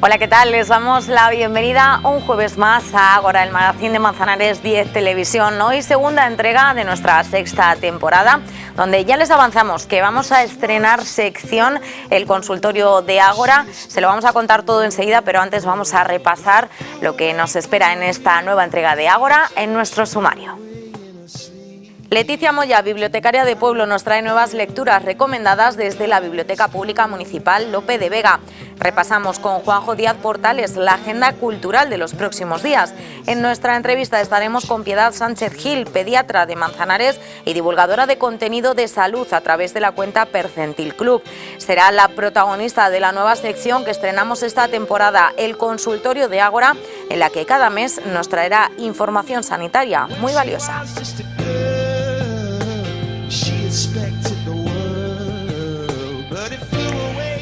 Hola, ¿qué tal? Les damos la bienvenida un jueves más a Ágora, el magazín de Manzanares 10 Televisión. Hoy segunda entrega de nuestra sexta temporada, donde ya les avanzamos que vamos a estrenar sección El Consultorio de Ágora. Se lo vamos a contar todo enseguida, pero antes vamos a repasar lo que nos espera en esta nueva entrega de Ágora en nuestro sumario. Leticia Moya, bibliotecaria de Pueblo, nos trae nuevas lecturas recomendadas desde la Biblioteca Pública Municipal Lope de Vega. Repasamos con Juanjo Díaz Portales la agenda cultural de los próximos días. En nuestra entrevista estaremos con Piedad Sánchez Gil, pediatra de Manzanares y divulgadora de contenido de salud a través de la cuenta Percentil Club. Será la protagonista de la nueva sección que estrenamos esta temporada, El Consultorio de Ágora, en la que cada mes nos traerá información sanitaria muy valiosa.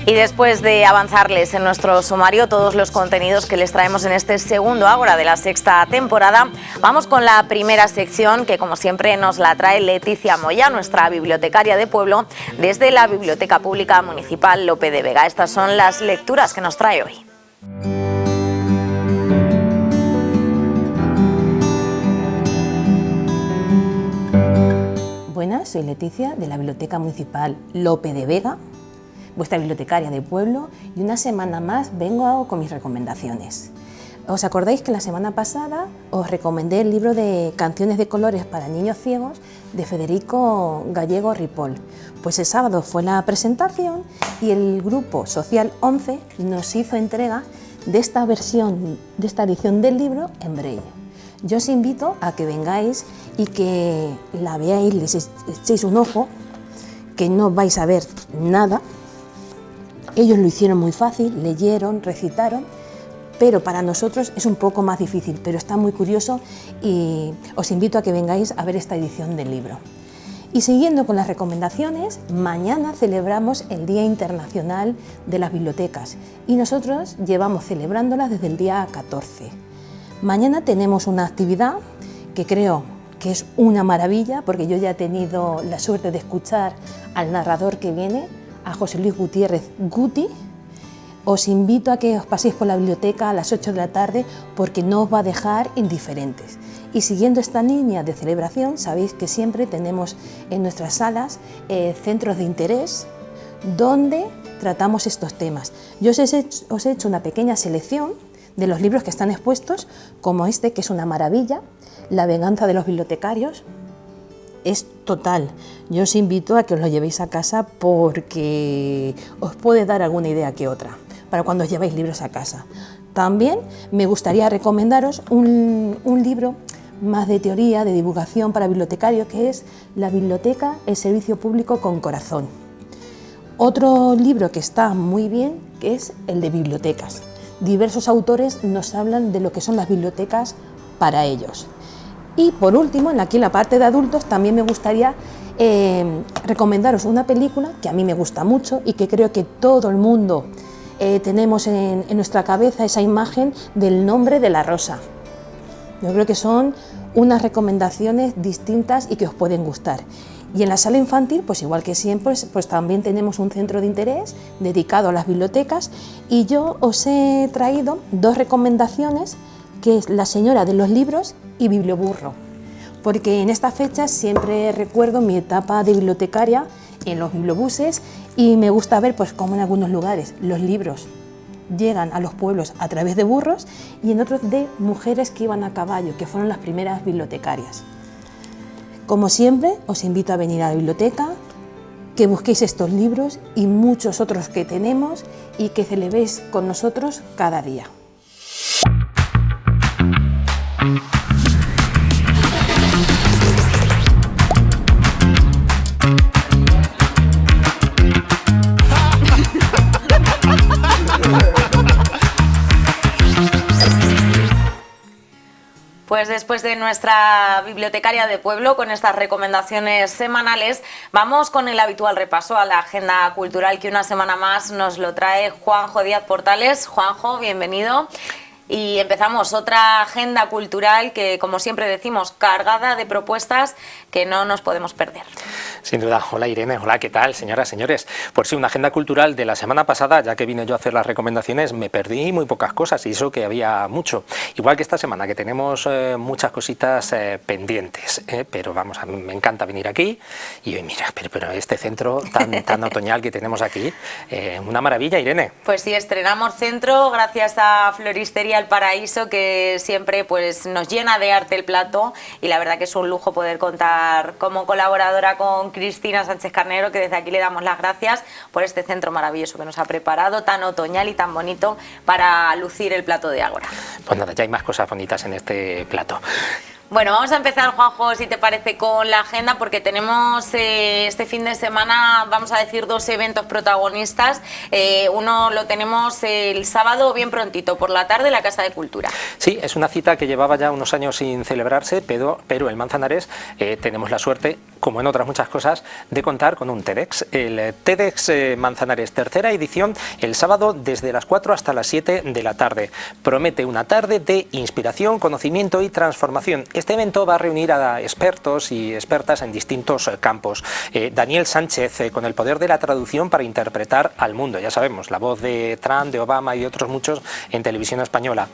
Y después de avanzarles en nuestro sumario todos los contenidos que les traemos en este segundo Ágora de la sexta temporada, vamos con la primera sección que, como siempre, nos la trae Leticia Moya, nuestra bibliotecaria de Pueblo, desde la Biblioteca Pública Municipal Lope de Vega. Estas son las lecturas que nos trae hoy. Buenas, soy Leticia de la Biblioteca Municipal Lope de Vega, vuestra bibliotecaria de Pueblo, y una semana más vengo con mis recomendaciones. ¿Os acordáis que la semana pasada os recomendé el libro de Canciones de colores para niños ciegos de Federico Gallego Ripoll? Pues el sábado fue la presentación y el grupo Social 11 nos hizo entrega de esta versión, de esta edición del libro en braille. Yo os invito a que vengáis y que la veáis, les echéis un ojo, que no vais a ver nada. Ellos lo hicieron muy fácil, leyeron, recitaron, pero para nosotros es un poco más difícil, pero está muy curioso y os invito a que vengáis a ver esta edición del libro. Y siguiendo con las recomendaciones, mañana celebramos el Día Internacional de las Bibliotecas y nosotros llevamos celebrándolas desde el día 14. Mañana tenemos una actividad que creo que es una maravilla, porque yo ya he tenido la suerte de escuchar al narrador que viene, a José Luis Gutiérrez Guti. Os invito a que os paséis por la biblioteca a las 8 de la tarde porque no os va a dejar indiferentes. Y siguiendo esta línea de celebración, sabéis que siempre tenemos en nuestras salas centros de interés donde tratamos estos temas. Yo os he hecho una pequeña selección de los libros que están expuestos, como este, que es una maravilla, La venganza de los bibliotecarios. Es total. Yo os invito a que os lo llevéis a casa porque os puede dar alguna idea que otra para cuando os lleváis libros a casa. También me gustaría recomendaros un libro más de teoría, de divulgación para bibliotecarios, que es La biblioteca, el servicio público con corazón. Otro libro que está muy bien, que es el de bibliotecas. Diversos autores nos hablan de lo que son las bibliotecas para ellos. Y por último, aquí en la parte de adultos, también me gustaría recomendaros una película que a mí me gusta mucho y que creo que todo el mundo tenemos en nuestra cabeza esa imagen del Nombre de la Rosa. Yo creo que son unas recomendaciones distintas y que os pueden gustar. Y en la sala infantil, pues igual que siempre, pues también tenemos un centro de interés dedicado a las bibliotecas y yo os he traído dos recomendaciones, que es La señora de los libros y Biblioburro, porque en estas fechas siempre recuerdo mi etapa de bibliotecaria en los bibliobuses y me gusta ver pues cómo en algunos lugares los libros llegan a los pueblos a través de burros y en otros de mujeres que iban a caballo, que fueron las primeras bibliotecarias. Como siempre, os invito a venir a la biblioteca, que busquéis estos libros y muchos otros que tenemos y que celebréis con nosotros cada día. Pues después de nuestra bibliotecaria de Pueblo, con estas recomendaciones semanales, vamos con el habitual repaso a la agenda cultural que una semana más nos lo trae Juanjo Díaz Portales. Juanjo, bienvenido. Y empezamos otra agenda cultural que, como siempre decimos, cargada de propuestas que no nos podemos perder. Sin duda. Hola Irene, hola, ¿qué tal, señoras, señores? Pues sí, una agenda cultural de la semana pasada, ya que vine yo a hacer las recomendaciones, me perdí muy pocas cosas y eso que había mucho. Igual que esta semana, que tenemos muchas cositas pendientes, pero vamos, a mí me encanta venir aquí y mira, pero este centro tan otoñal que tenemos aquí, una maravilla, Irene. Pues sí, estrenamos centro gracias a Floristería El Paraíso, que siempre pues nos llena de arte el plato, y la verdad que es un lujo poder contar como colaboradora con Cristina Sánchez Carnero, que desde aquí le damos las gracias por este centro maravilloso que nos ha preparado, tan otoñal y tan bonito para lucir el plato de Ágora. Pues nada, ya hay más cosas bonitas en este plato. Bueno, vamos a empezar, Juanjo, si te parece, con la agenda, porque tenemos este fin de semana, vamos a decir, dos eventos protagonistas. Uno lo tenemos el sábado bien prontito, por la tarde, en la Casa de Cultura. Sí, es una cita que llevaba ya unos años sin celebrarse, pero en Manzanares tenemos la suerte, como en otras muchas cosas, de contar con un TEDx. El TEDx Manzanares, tercera edición, el sábado desde las 4 hasta las 7 de la tarde. Promete una tarde de inspiración, conocimiento y transformación. Este evento va a reunir a expertos y expertas en distintos campos. Daniel Sánchez, con el poder de la traducción para interpretar al mundo, ya sabemos, la voz de Trump, de Obama y de otros muchos en televisión española.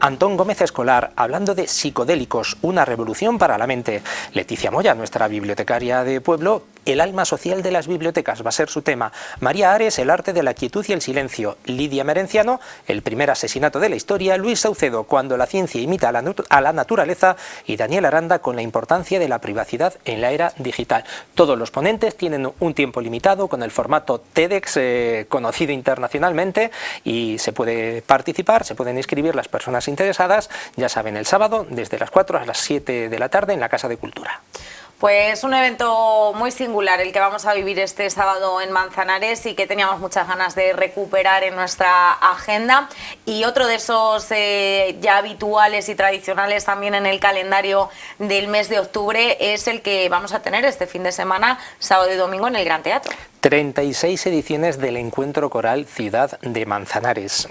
Antón Gómez Escolar, hablando de psicodélicos, una revolución para la mente. Leticia Moya, nuestra bibliotecaria de pueblo, el alma social de las bibliotecas va a ser su tema. María Ares, el arte de la quietud y el silencio. Lidia Merenciano, el primer asesinato de la historia. Luis Saucedo, cuando la ciencia imita a la naturaleza. Y Daniel Aranda, con la importancia de la privacidad en la era digital. Todos los ponentes tienen un tiempo limitado con el formato TEDx conocido internacionalmente, y se puede participar, se pueden inscribir las personas interesadas, ya saben, el sábado desde las 4 a las 7 de la tarde en la Casa de Cultura. Pues un evento muy singular el que vamos a vivir este sábado en Manzanares y que teníamos muchas ganas de recuperar en nuestra agenda. Y otro de esos ya habituales y tradicionales también en el calendario del mes de octubre es el que vamos a tener este fin de semana, sábado y domingo, en el Gran Teatro. 36 ediciones del Encuentro Coral Ciudad de Manzanares.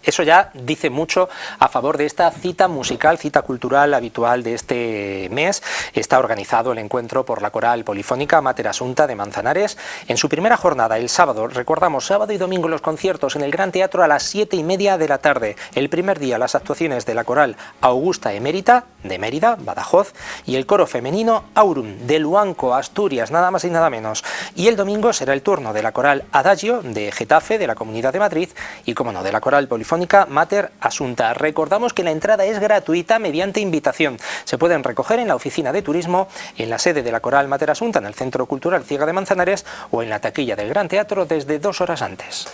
Eso ya dice mucho a favor de esta cita musical, cita cultural habitual de este mes. Está organizado el encuentro por la Coral Polifónica Mater Assumpta de Manzanares. En su primera jornada, el sábado, recordamos, sábado y domingo los conciertos en el Gran Teatro a las 7:30 de la tarde. El primer día las actuaciones de la Coral Augusta Emérita de Mérida, Badajoz, y el coro femenino Aurum de Luanco, Asturias, nada más y nada menos. Y el domingo será el turno de la Coral Adagio de Getafe, de la Comunidad de Madrid, y como no, de la Coral Polifónica Mater Assumpta. Recordamos que la entrada es gratuita mediante invitación. Se pueden recoger en la oficina de turismo, en la sede de la Coral Mater Assumpta, en el Centro Cultural Ciega de Manzanares, o en la taquilla del Gran Teatro desde 2 horas antes.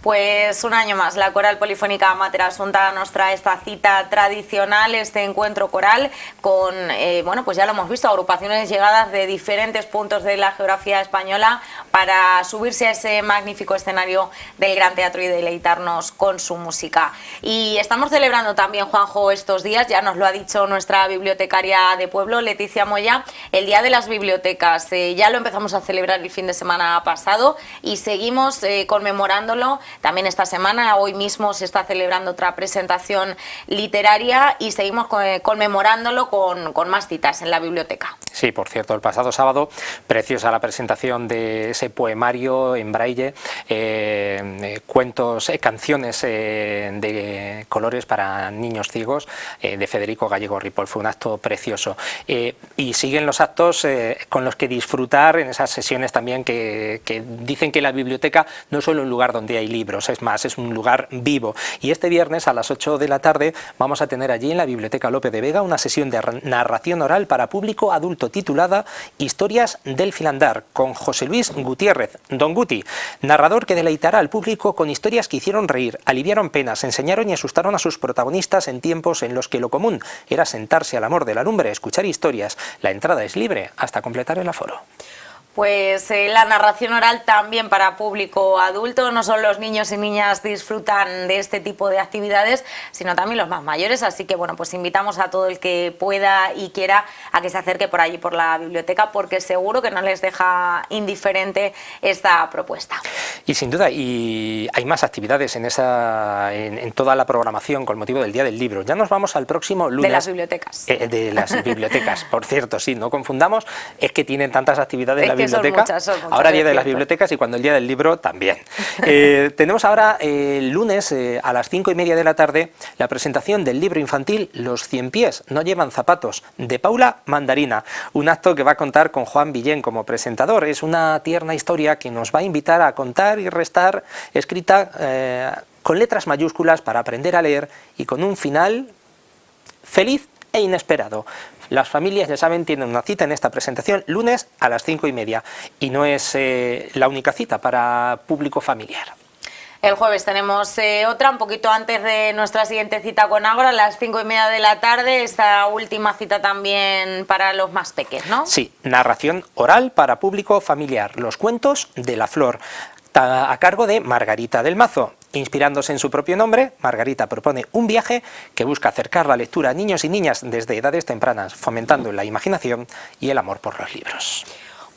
Pues un año más la Coral Polifónica Mater Assumpta nos trae esta cita tradicional, este encuentro coral con, bueno, pues ya lo hemos visto, agrupaciones llegadas de diferentes puntos de la geografía española para subirse a ese magnífico escenario del Gran Teatro y deleitarnos con su música. Y estamos celebrando también, Juanjo, estos días, ya nos lo ha dicho nuestra bibliotecaria de pueblo, Leticia Moya, el Día de las Bibliotecas. Ya lo empezamos a celebrar el fin de semana pasado y seguimos conmemorándolo. También esta semana, hoy mismo, se está celebrando otra presentación literaria y seguimos conmemorándolo con más citas en la biblioteca. Sí, por cierto, el pasado sábado, preciosa la presentación de ese poemario en braille, cuentos, canciones de colores para niños ciegos, de Federico Gallego Ripoll. Fue un acto precioso. Y siguen los actos con los que disfrutar en esas sesiones también que dicen que la biblioteca no es solo un lugar donde hay libros, es más, es un lugar vivo. Y este viernes a las 8 de la tarde vamos a tener allí en la Biblioteca Lope de Vega una sesión de narración oral para público adulto titulada Historias del Filandar, con José Luis Gutiérrez, Don Guti, narrador que deleitará al público con historias que hicieron reír, aliviaron penas, enseñaron y asustaron a sus protagonistas en tiempos en los que lo común era sentarse al amor de la lumbre, escuchar historias. La entrada es libre hasta completar el aforo. Pues la narración oral también para público adulto, no solo los niños y niñas disfrutan de este tipo de actividades, sino también los más mayores, así que bueno, pues invitamos a todo el que pueda y quiera a que se acerque por allí por la biblioteca, porque seguro que no les deja indiferente esta propuesta. Y sin duda, y hay más actividades en toda la programación con motivo del Día del Libro. Ya nos vamos al próximo lunes. De las bibliotecas. De las bibliotecas, por cierto, sí, no confundamos, es que tienen tantas actividades la biblioteca. Son muchas, ahora Día de las Bibliotecas y cuando el Día del Libro también. Tenemos ahora el lunes a las 5:30 de la tarde la presentación del libro infantil Los 100 pies no llevan zapatos, de Paula Mandarina, un acto que va a contar con Juan Villén como presentador. Es una tierna historia que nos va a invitar a contar y restar, escrita con letras mayúsculas para aprender a leer y con un final feliz e inesperado. Las familias, ya saben, tienen una cita en esta presentación lunes a las 5:30 y no es la única cita para público familiar. El jueves tenemos otra, un poquito antes de nuestra siguiente cita con Ágora, a las 5:30 de la tarde, esta última cita también para los más pequeños, ¿no? Sí, narración oral para público familiar, los cuentos de la flor, a cargo de Margarita del Mazo. Inspirándose en su propio nombre, Margarita propone un viaje que busca acercar la lectura a niños y niñas desde edades tempranas, fomentando la imaginación y el amor por los libros.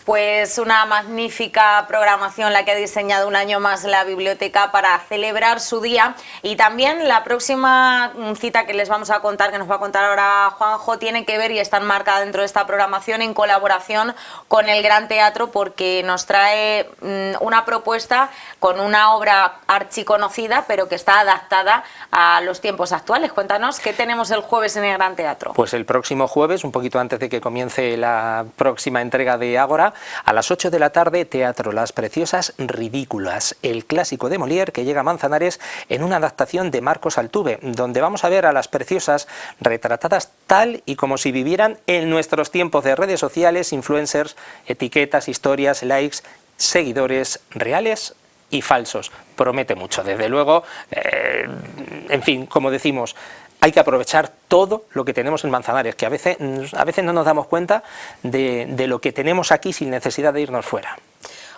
Pues una magnífica programación la que ha diseñado un año más la biblioteca para celebrar su día, y también la próxima cita que les vamos a contar, que nos va a contar ahora Juanjo, tiene que ver y está enmarcada dentro de esta programación en colaboración con el Gran Teatro, porque nos trae una propuesta con una obra archiconocida pero que está adaptada a los tiempos actuales. Cuéntanos, ¿qué tenemos el jueves en el Gran Teatro? Pues el próximo jueves, un poquito antes de que comience la próxima entrega de Ágora, a las 8 de la tarde, teatro Las Preciosas Ridículas, el clásico de Molière que llega a Manzanares en una adaptación de Marcos Altuve, donde vamos a ver a las preciosas retratadas tal y como si vivieran en nuestros tiempos de redes sociales, influencers, etiquetas, historias, likes, seguidores reales y falsos. Promete mucho, desde luego. En fin, como decimos, hay que aprovechar todo lo que tenemos en Manzanares, que a veces no nos damos cuenta de lo que tenemos aquí sin necesidad de irnos fuera.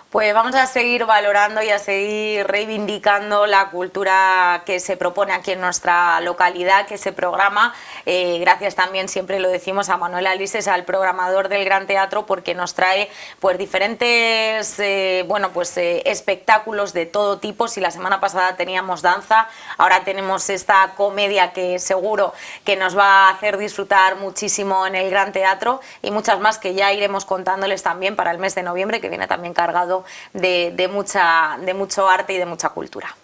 Pues vamos a seguir valorando y a seguir reivindicando la cultura que se propone aquí en nuestra localidad, que se programa. Gracias también, siempre lo decimos, a Manuel Alises, al programador del Gran Teatro, porque nos trae pues diferentes espectáculos de todo tipo. Si la semana pasada teníamos danza, ahora tenemos esta comedia que seguro que nos va a hacer disfrutar muchísimo en el Gran Teatro, y muchas más que ya iremos contándoles también para el mes de noviembre, que viene también cargado de mucho arte y de mucha cultura.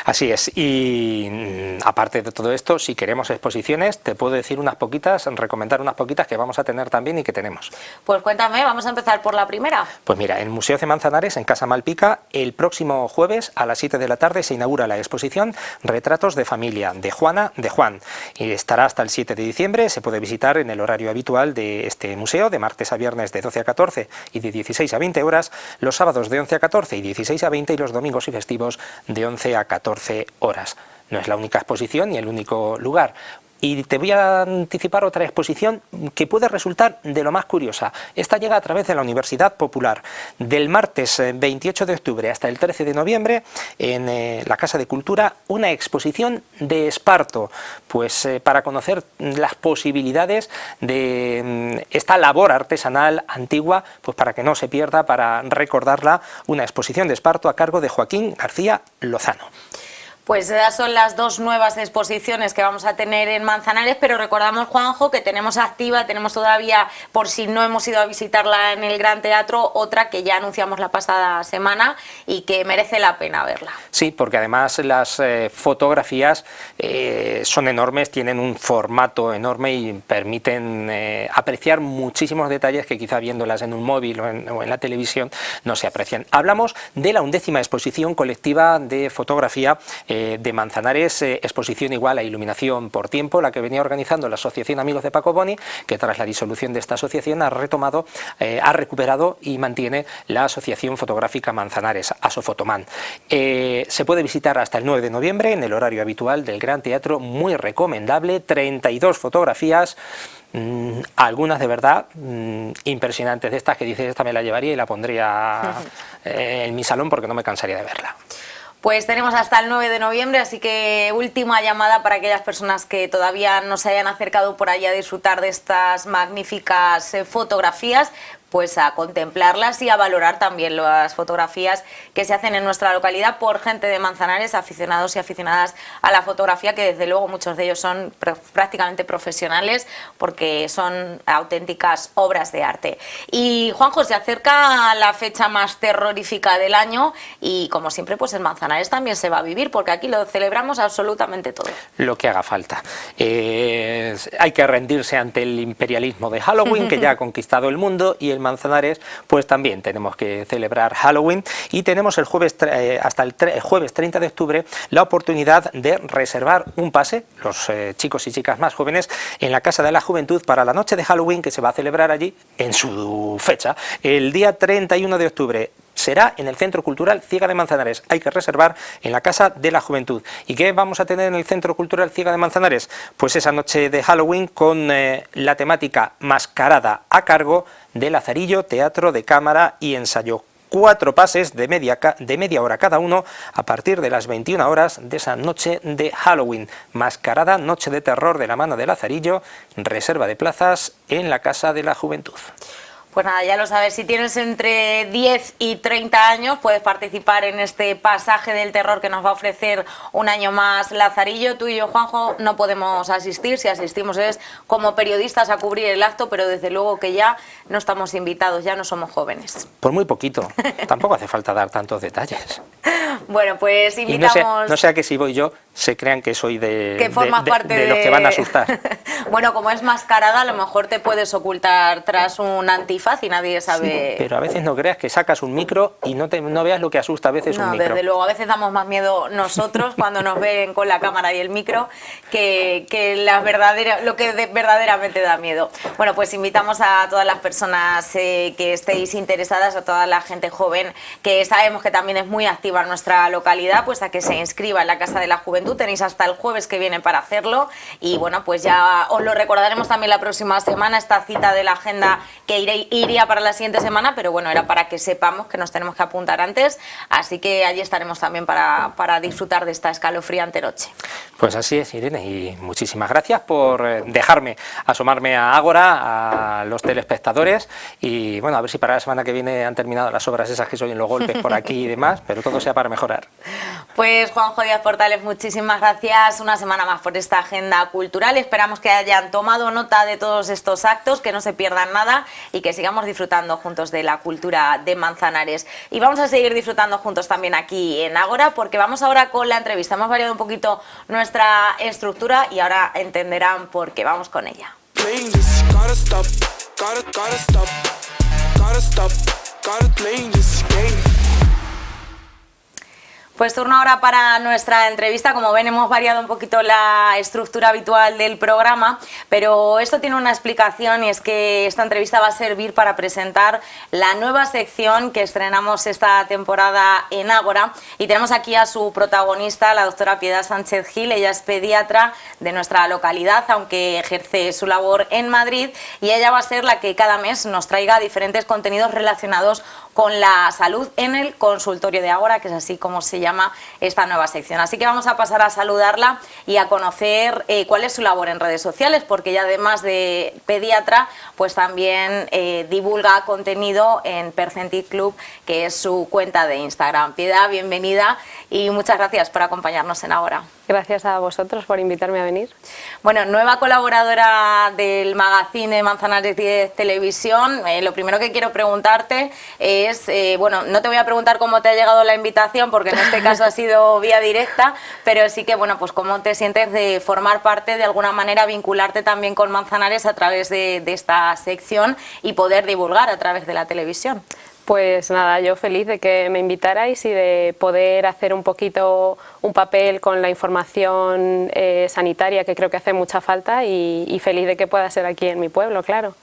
Así es, y aparte de todo esto, si queremos exposiciones, te puedo decir unas poquitas, recomendar unas poquitas que vamos a tener también y que tenemos. Pues cuéntame, vamos a empezar por la primera. Pues mira, en el Museo de Manzanares, en Casa Malpica, el próximo jueves a las 7 de la tarde se inaugura la exposición Retratos de Familia, de Juana, de Juan, y estará hasta el 7 de diciembre, se puede visitar en el horario habitual de este museo, de martes a viernes de 12 a 14 y de 16 a 20 horas, los sábados de 11 a 14 y 16 a 20 y los domingos y festivos de 11 a 14 horas. No es la única exposición ni el único lugar. Y te voy a anticipar otra exposición que puede resultar de lo más curiosa. Esta llega a través de la Universidad Popular. Del martes 28 de octubre hasta el 13 de noviembre, en la Casa de Cultura, una exposición de esparto, pues para conocer las posibilidades de esta labor artesanal antigua, pues para que no se pierda, para recordarla, una exposición de esparto a cargo de Joaquín García Lozano. Pues esas son las dos nuevas exposiciones que vamos a tener en Manzanares, pero recordamos, Juanjo, que tenemos activa, tenemos todavía, por si no hemos ido a visitarla en el Gran Teatro, otra que ya anunciamos la pasada semana y que merece la pena verla. Sí, porque además las fotografías son enormes, tienen un formato enorme y permiten apreciar muchísimos detalles que quizá viéndolas en un móvil o en la televisión no se aprecian. Hablamos de la 11ª exposición colectiva de fotografía de Manzanares, exposición igual a Iluminación por Tiempo, la que venía organizando la Asociación Amigos de Paco Boni, que tras la disolución de esta asociación ha recuperado y mantiene la Asociación Fotográfica Manzanares, Asofotoman. Se puede visitar hasta el 9 de noviembre en el horario habitual del Gran Teatro, muy recomendable, 32 fotografías algunas de verdad impresionantes, de estas que dices, esta me la llevaría y la pondría en mi salón porque no me cansaría de verla. Pues tenemos hasta el 9 de noviembre, así que última llamada para aquellas personas que todavía no se hayan acercado por allí a disfrutar de estas magníficas fotografías, pues a contemplarlas y a valorar también las fotografías que se hacen en nuestra localidad por gente de Manzanares, aficionados y aficionadas a la fotografía, que desde luego muchos de ellos son prácticamente profesionales porque son auténticas obras de arte. Y Juanjo, se acerca la fecha más terrorífica del año y como siempre pues en Manzanares también se va a vivir porque aquí lo celebramos absolutamente todo. Lo que haga falta. Hay que rendirse ante el imperialismo de Halloween que ya ha conquistado el mundo, y el Manzanares pues también tenemos que celebrar Halloween, y tenemos el jueves hasta el jueves 30 de octubre la oportunidad de reservar un pase, los chicos y chicas más jóvenes, en la Casa de la Juventud para la noche de Halloween que se va a celebrar allí en su fecha, el día 31 de octubre. Será en el Centro Cultural Ciega de Manzanares. Hay que reservar en la Casa de la Juventud. ¿Y qué vamos a tener en el Centro Cultural Ciega de Manzanares? Pues esa noche de Halloween con la temática Mascarada, a cargo de Lazarillo, teatro de cámara y ensayo. 4 pases de media hora cada uno a partir de las 21 horas de esa noche de Halloween. Mascarada, noche de terror de la mano de Lazarillo, reserva de plazas en la Casa de la Juventud. Pues nada, ya lo sabes, si tienes entre 10 y 30 años puedes participar en este pasaje del terror que nos va a ofrecer un año más Lazarillo. Tú y yo, Juanjo, no podemos asistir, si asistimos es como periodistas a cubrir el acto, pero desde luego que ya no estamos invitados, ya no somos jóvenes. Por muy poquito, tampoco hace falta dar tantos detalles. Bueno, pues invitamos... Y no sea que si voy yo se crean que soy que formas parte de los que van a asustar. Bueno, como es mascarada, a lo mejor te puedes ocultar tras un antifaz y nadie sabe... Sí, pero a veces no creas que sacas un micro y no veas lo que asusta a veces un micro. Desde luego, a veces damos más miedo nosotros cuando nos ven con la cámara y el micro que lo que verdaderamente da miedo. Bueno, pues invitamos a todas las personas que estéis interesadas, a toda la gente joven que sabemos que también es muy activa en nuestra localidad, pues a que se inscriba en la Casa de la Juventud. Tenéis hasta el jueves que viene para hacerlo y bueno, pues ya os lo recordaremos también la próxima semana, esta cita de la agenda que iría para la siguiente semana, pero bueno, era para que sepamos que nos tenemos que apuntar antes, así que allí estaremos también para disfrutar de esta escalofriante noche. Pues así es, Irene, y muchísimas gracias por dejarme asomarme a Ágora, a los telespectadores, y bueno, a ver si para la semana que viene han terminado las obras esas que se oyen los golpes por aquí y demás, pero todo sea para mejorar. Pues Juanjo Díaz Portales, muchísimas gracias una semana más por esta agenda cultural. Esperamos que hayan tomado nota de todos estos actos, que no se pierdan nada y que sigamos disfrutando juntos de la cultura de Manzanares. Y vamos a seguir disfrutando juntos también aquí en Ágora, porque vamos ahora con la entrevista. Hemos variado un poquito nuestra estructura y ahora entenderán por qué. Vamos con ella. Pues turno ahora para nuestra entrevista. Como ven, hemos variado un poquito la estructura habitual del programa, pero esto tiene una explicación y es que esta entrevista va a servir para presentar la nueva sección que estrenamos esta temporada en Ágora, y tenemos aquí a su protagonista, la doctora Piedad Sánchez Gil. Ella es pediatra de nuestra localidad, aunque ejerce su labor en Madrid, y ella va a ser la que cada mes nos traiga diferentes contenidos relacionados con la salud en el consultorio de Ágora, que es así como se llama esta nueva sección. Así que vamos a pasar a saludarla y a conocer cuál es su labor en redes sociales, porque ella, además de pediatra, pues también divulga contenido en Percentil Club, que es su cuenta de Instagram. Piedad, bienvenida y muchas gracias por acompañarnos en Ágora. Gracias a vosotros por invitarme a venir. Bueno, nueva colaboradora del magazine Manzanares 10 Televisión. Lo primero que quiero preguntarte es, bueno, no te voy a preguntar cómo te ha llegado la invitación, porque en este caso ha sido vía directa, pero sí que, bueno, pues cómo te sientes de formar parte, de alguna manera vincularte también con Manzanares a través de esta sección y poder divulgar a través de la televisión. Pues nada, yo feliz de que me invitarais y de poder hacer un poquito un papel con la información sanitaria, que creo que hace mucha falta, y feliz de que pueda ser aquí en mi pueblo, claro.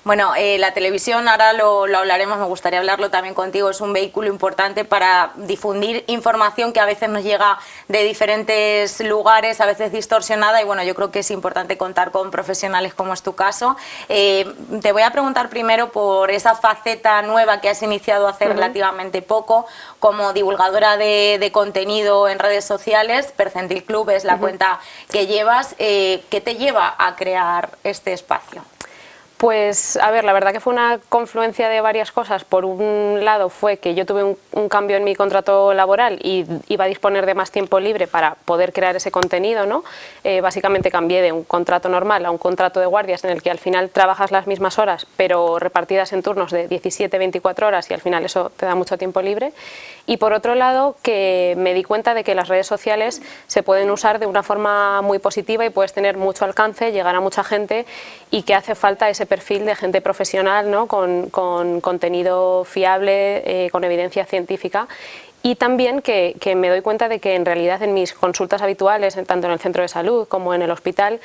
Bueno, la televisión, ahora lo hablaremos, me gustaría hablarlo también contigo, es un vehículo importante para difundir información que a veces nos llega de diferentes lugares, a veces distorsionada, y bueno, yo creo que es importante contar con profesionales como es tu caso. Te voy a preguntar primero por esa faceta nueva que has iniciado hace relativamente poco, como divulgadora de contenido en redes sociales. Percentil Club es la cuenta que llevas. ¿Qué te lleva a crear este espacio? Pues, a ver, la verdad que fue una confluencia de varias cosas. Por un lado fue que yo tuve un cambio en mi contrato laboral y iba a disponer de más tiempo libre para poder crear ese contenido, ¿no? Básicamente cambié de un contrato normal a un contrato de guardias en el que al final trabajas las mismas horas, pero repartidas en turnos de 17-24 horas, y al final eso te da mucho tiempo libre. Y por otro lado, que me di cuenta de que las redes sociales se pueden usar de una forma muy positiva y puedes tener mucho alcance, llegar a mucha gente, y que hace falta ese perfil de gente profesional, ¿no? con contenido fiable, con evidencia científica. Y también que me doy cuenta de que en realidad en mis consultas habituales, tanto en el centro de salud como en el hospital,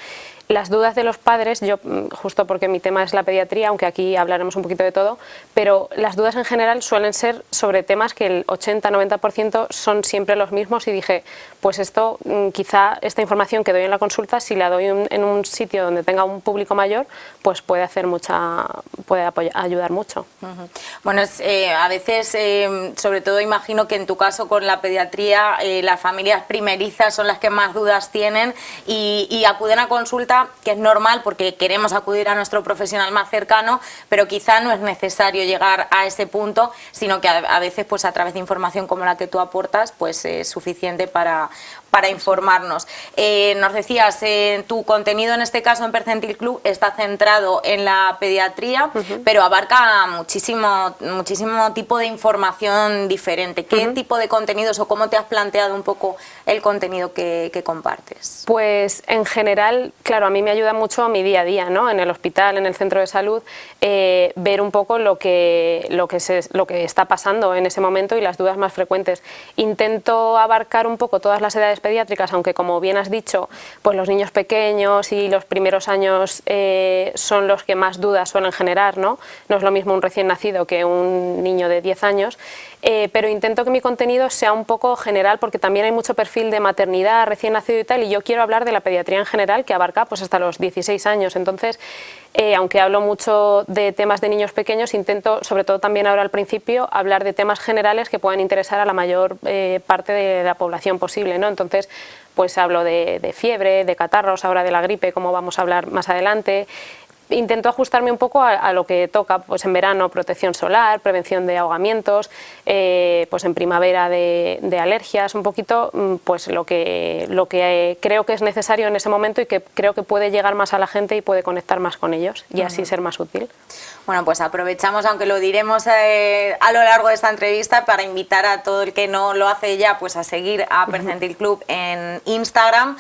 las dudas de los padres, yo justo porque mi tema es la pediatría, aunque aquí hablaremos un poquito de todo, pero las dudas en general suelen ser sobre temas que el 80-90% son siempre los mismos, y dije, pues esto, quizá esta información que doy en la consulta, si la doy en un sitio donde tenga un público mayor, pues puede hacer ayudar mucho. Bueno, a veces, sobre todo imagino que en tu caso con la pediatría, las familias primerizas son las que más dudas tienen y acuden a consulta, que es normal porque queremos acudir a nuestro profesional más cercano, pero quizá no es necesario llegar a ese punto, sino que a veces pues a través de información como la que tú aportas, pues es suficiente para informarnos. Nos decías, tu contenido en este caso en Percentil Club está centrado en la pediatría, pero abarca muchísimo tipo de información diferente. ¿Qué tipo de contenidos o cómo te has planteado un poco el contenido que compartes? Pues en general, claro, a mí me ayuda mucho mi día a día, ¿no? En el hospital, en el centro de salud, ver un poco lo que está pasando en ese momento y las dudas más frecuentes. Intento abarcar un poco todas las edades pediátricas, aunque como bien has dicho, pues los niños pequeños y los primeros años son los que más dudas suelen generar, ¿no? No es lo mismo un recién nacido que un niño de 10 años, pero intento que mi contenido sea un poco general, porque también hay mucho perfil de maternidad, recién nacido y tal, y yo quiero hablar de la pediatría en general, que abarca pues hasta los 16 años. Entonces, aunque hablo mucho de temas de niños pequeños, intento, sobre todo también ahora al principio, hablar de temas generales que puedan interesar a la mayor parte de la población posible, ¿no? Entonces, pues hablo de fiebre, de catarros, ahora de la gripe, como vamos a hablar más adelante. Intento ajustarme un poco a lo que toca, pues en verano protección solar, prevención de ahogamientos, pues en primavera de alergias, un poquito pues lo que creo que es necesario en ese momento y que creo que puede llegar más a la gente y puede conectar más con ellos y así ser más útil. Bueno, pues aprovechamos, aunque lo diremos a lo largo de esta entrevista, para invitar a todo el que no lo hace ya, pues a seguir a Percentil Club en Instagram,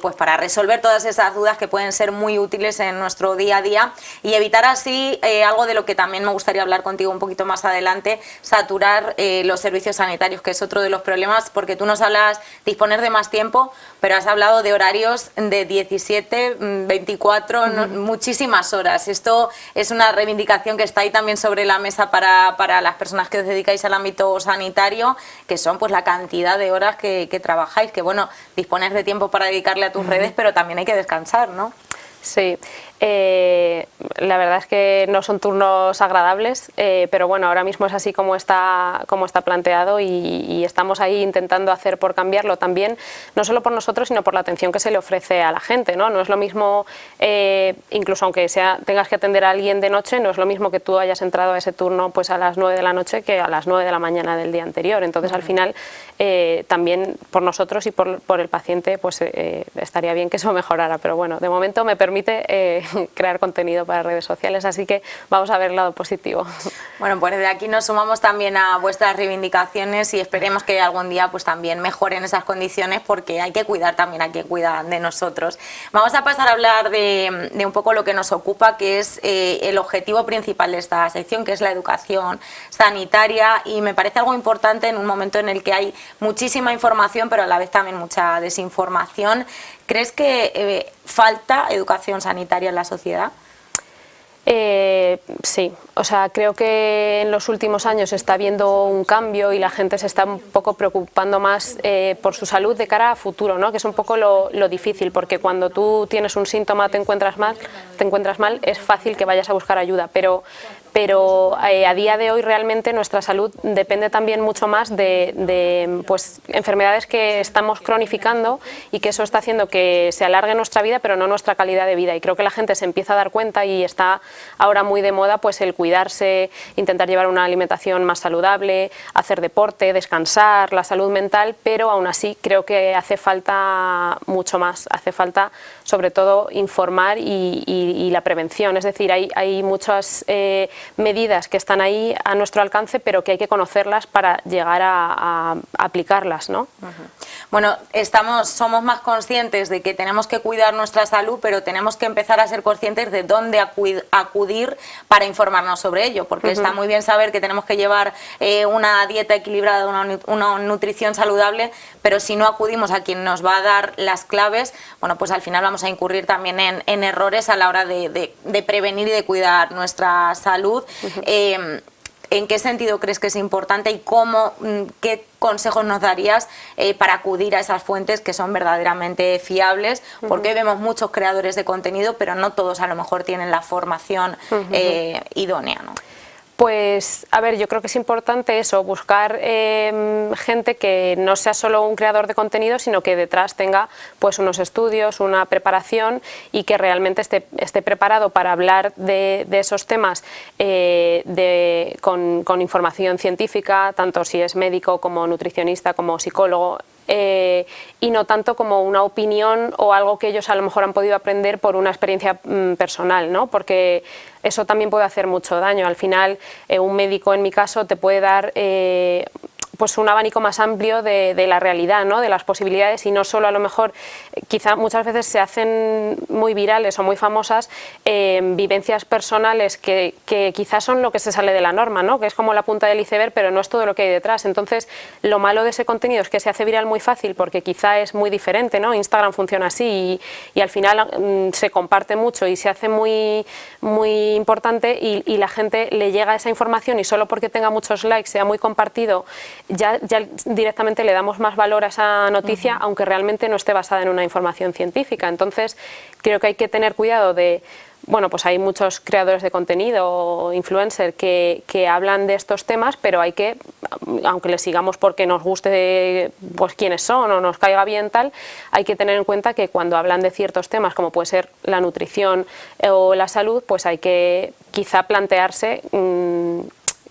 pues para resolver todas esas dudas que pueden ser muy útiles en nuestro día a día y evitar así algo de lo que también me gustaría hablar contigo un poquito más adelante, saturar los servicios sanitarios, que es otro de los problemas, porque tú nos hablas disponer de más tiempo, pero has hablado de horarios de 17, 24, muchísimas horas. Esto es una reivindicación que está ahí también sobre la mesa para las personas que os dedicáis al ámbito sanitario, que son pues la cantidad de horas que trabajáis, que bueno, dispones de tiempo para dedicarle a tus redes, pero también hay que descansar, ¿no? Sí, la verdad es que no son turnos agradables, pero bueno, ahora mismo es así como está planteado y estamos ahí intentando hacer por cambiarlo también, no solo por nosotros, sino por la atención que se le ofrece a la gente, ¿no? No es lo mismo, incluso aunque tengas que atender a alguien de noche, no es lo mismo que tú hayas entrado a ese turno pues a las 9 de la noche que a las 9 de la mañana del día anterior. Entonces, al final, también por nosotros y por el paciente, pues estaría bien que eso mejorara, pero bueno, de momento me permite crear contenido para redes sociales, así que vamos a ver el lado positivo. Bueno, pues desde aquí nos sumamos también a vuestras reivindicaciones y esperemos que algún día pues también mejoren esas condiciones, porque hay que cuidar también a quien cuida de nosotros. Vamos a pasar a hablar de un poco lo que nos ocupa, que es el objetivo principal de esta sección, que es la educación sanitaria, y me parece algo importante en un momento en el que hay muchísima información, pero a la vez también mucha desinformación. ¿Crees que falta educación sanitaria en la sociedad? Sí, o sea, creo que en los últimos años está habiendo un cambio y la gente se está un poco preocupando más por su salud de cara a futuro, ¿no? Que es un poco lo difícil, porque cuando tú tienes un síntoma, te encuentras mal, es fácil que vayas a buscar ayuda, pero a día de hoy realmente nuestra salud depende también mucho más de pues, enfermedades que estamos cronificando, y que eso está haciendo que se alargue nuestra vida, pero no nuestra calidad de vida. Y creo que la gente se empieza a dar cuenta, y está ahora muy de moda pues el cuidarse, intentar llevar una alimentación más saludable, hacer deporte, descansar, la salud mental, pero aún así creo que hace falta mucho más, hace falta sobre todo informar y la prevención. Es decir, hay muchas medidas que están ahí a nuestro alcance, pero que hay que conocerlas para llegar a aplicarlas, ¿no? Bueno, somos más conscientes de que tenemos que cuidar nuestra salud, pero tenemos que empezar a ser conscientes de dónde acudir para informarnos sobre ello, porque está muy bien saber que tenemos que llevar una dieta equilibrada, una nutrición saludable, pero si no acudimos a quien nos va a dar las claves, bueno, pues al final vamos a incurrir también en errores a la hora de prevenir y de cuidar nuestra salud. ¿En qué sentido crees que es importante y qué consejos nos darías para acudir a esas fuentes que son verdaderamente fiables? Porque vemos muchos creadores de contenido, pero no todos a lo mejor tienen la formación idónea, ¿no? Pues, a ver, yo creo que es importante eso, buscar gente que no sea solo un creador de contenido, sino que detrás tenga pues unos estudios, una preparación, y que realmente esté preparado para hablar de esos temas con información científica, tanto si es médico como nutricionista como psicólogo. Y no tanto como una opinión o algo que ellos a lo mejor han podido aprender por una experiencia personal, ¿no? Porque eso también puede hacer mucho daño. Al final, un médico, en mi caso, te puede dar pues un abanico más amplio de la realidad, ¿no? De las posibilidades, y no solo a lo mejor, quizá muchas veces se hacen muy virales o muy famosas vivencias personales que quizás son lo que se sale de la norma, ¿no? Que es como la punta del iceberg, pero no es todo lo que hay detrás. Entonces, lo malo de ese contenido es que se hace viral muy fácil, porque quizá es muy diferente, ¿no? Instagram funciona así, y al final se comparte mucho y se hace muy, muy importante, y la gente le llega esa información, y solo porque tenga muchos likes, sea muy compartido, ya directamente le damos más valor a esa noticia, aunque realmente no esté basada en una información científica. Entonces, creo que hay que tener cuidado de... Bueno, pues hay muchos creadores de contenido o influencers que hablan de estos temas, pero hay que, aunque les sigamos porque nos guste pues quiénes son o nos caiga bien tal, hay que tener en cuenta que cuando hablan de ciertos temas, como puede ser la nutrición o la salud, pues hay que quizá plantearse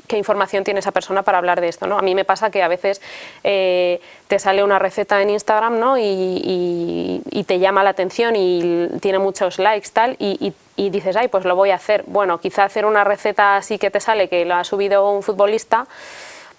qué información tiene esa persona para hablar de esto, ¿no? A mí me pasa que a veces te sale una receta en Instagram, ¿no? y te llama la atención y tiene muchos likes tal, y dices, ay, pues lo voy a hacer. Bueno, quizá hacer una receta así que te sale, que lo ha subido un futbolista,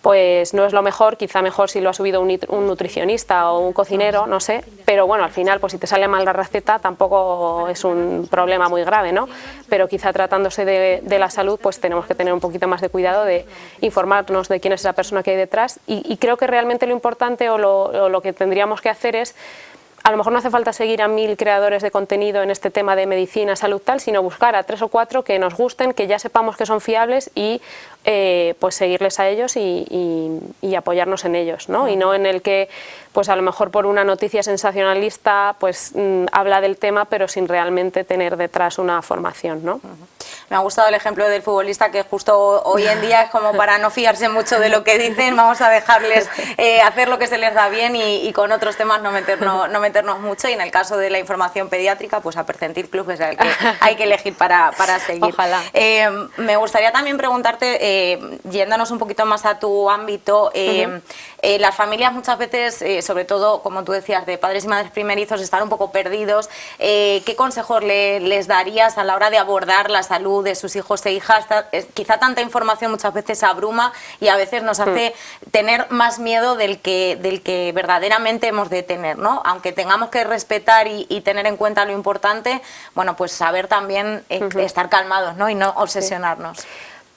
pues no es lo mejor, quizá mejor si lo ha subido un nutricionista o un cocinero, no sé, pero bueno, al final, pues si te sale mal la receta tampoco es un problema muy grave, ¿no? Pero quizá tratándose de la salud, pues tenemos que tener un poquito más de cuidado de informarnos de quién es esa persona que hay detrás, y creo que realmente lo importante o lo que tendríamos que hacer es, a lo mejor no hace falta seguir a 1000 creadores de contenido en este tema de medicina, salud tal, sino buscar a 3 o 4 que nos gusten, que ya sepamos que son fiables, y pues seguirles a ellos y apoyarnos en ellos, ¿no? Y no en el que pues a lo mejor por una noticia sensacionalista pues habla del tema, pero sin realmente tener detrás una formación, ¿no? Me ha gustado el ejemplo del futbolista, que justo hoy en día es como para no fiarse mucho de lo que dicen, vamos a dejarles hacer lo que se les da bien, y con otros temas no meternos mucho, y en el caso de la información pediátrica, pues a Percentil Club es el que hay que elegir para seguir. Ojalá. Me gustaría también preguntarte, yéndonos un poquito más a tu ámbito, las familias muchas veces, sobre todo, como tú decías, de padres y madres primerizos, están un poco perdidos. ¿Qué consejos les darías a la hora de abordar la salud de sus hijos e hijas? Quizá tanta información muchas veces abruma y a veces nos hace tener más miedo del que verdaderamente hemos de tener, ¿no? Aunque tengamos que respetar y tener en cuenta lo importante, bueno, pues saber también estar calmados, ¿no? Y no obsesionarnos.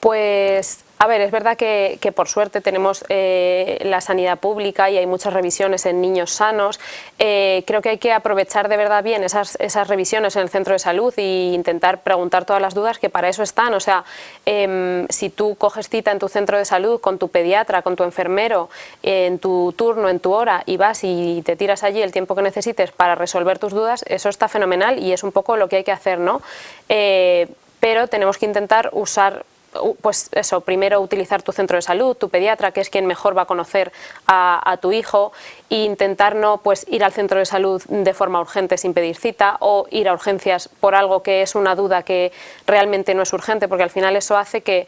Pues A ver, es verdad que por suerte tenemos la sanidad pública y hay muchas revisiones en niños sanos. Creo que hay que aprovechar de verdad bien esas revisiones en el centro de salud e intentar preguntar todas las dudas, que para eso están. O sea, si tú coges cita en tu centro de salud con tu pediatra, con tu enfermero, en tu turno, en tu hora, y vas y te tiras allí el tiempo que necesites para resolver tus dudas, eso está fenomenal y es un poco lo que hay que hacer, ¿no? Pero tenemos que intentar usar, pues eso, primero utilizar tu centro de salud, tu pediatra, que es quien mejor va a conocer a tu hijo, e intentar no pues ir al centro de salud de forma urgente sin pedir cita, o ir a urgencias por algo que es una duda que realmente no es urgente, porque al final eso hace que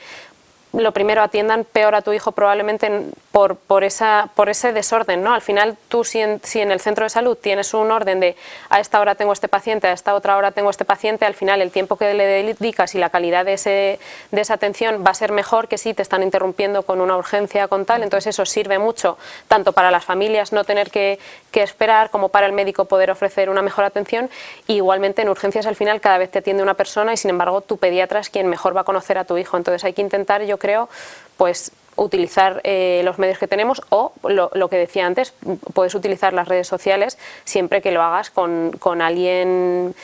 lo primero atiendan peor a tu hijo probablemente por ese desorden, ¿no? Al final tú si en el centro de salud tienes un orden de a esta hora tengo este paciente, a esta otra hora tengo este paciente, al final el tiempo que le dedicas y la calidad de esa atención va a ser mejor que si te están interrumpiendo con una urgencia, con tal. Entonces eso sirve mucho tanto para las familias no tener que esperar, como para el médico poder ofrecer una mejor atención. Y igualmente en urgencias al final cada vez te atiende una persona y sin embargo tu pediatra es quien mejor va a conocer a tu hijo. Entonces hay que intentar, yo creo, pues utilizar los medios que tenemos, o lo que decía antes, puedes utilizar las redes sociales siempre que lo hagas con alguien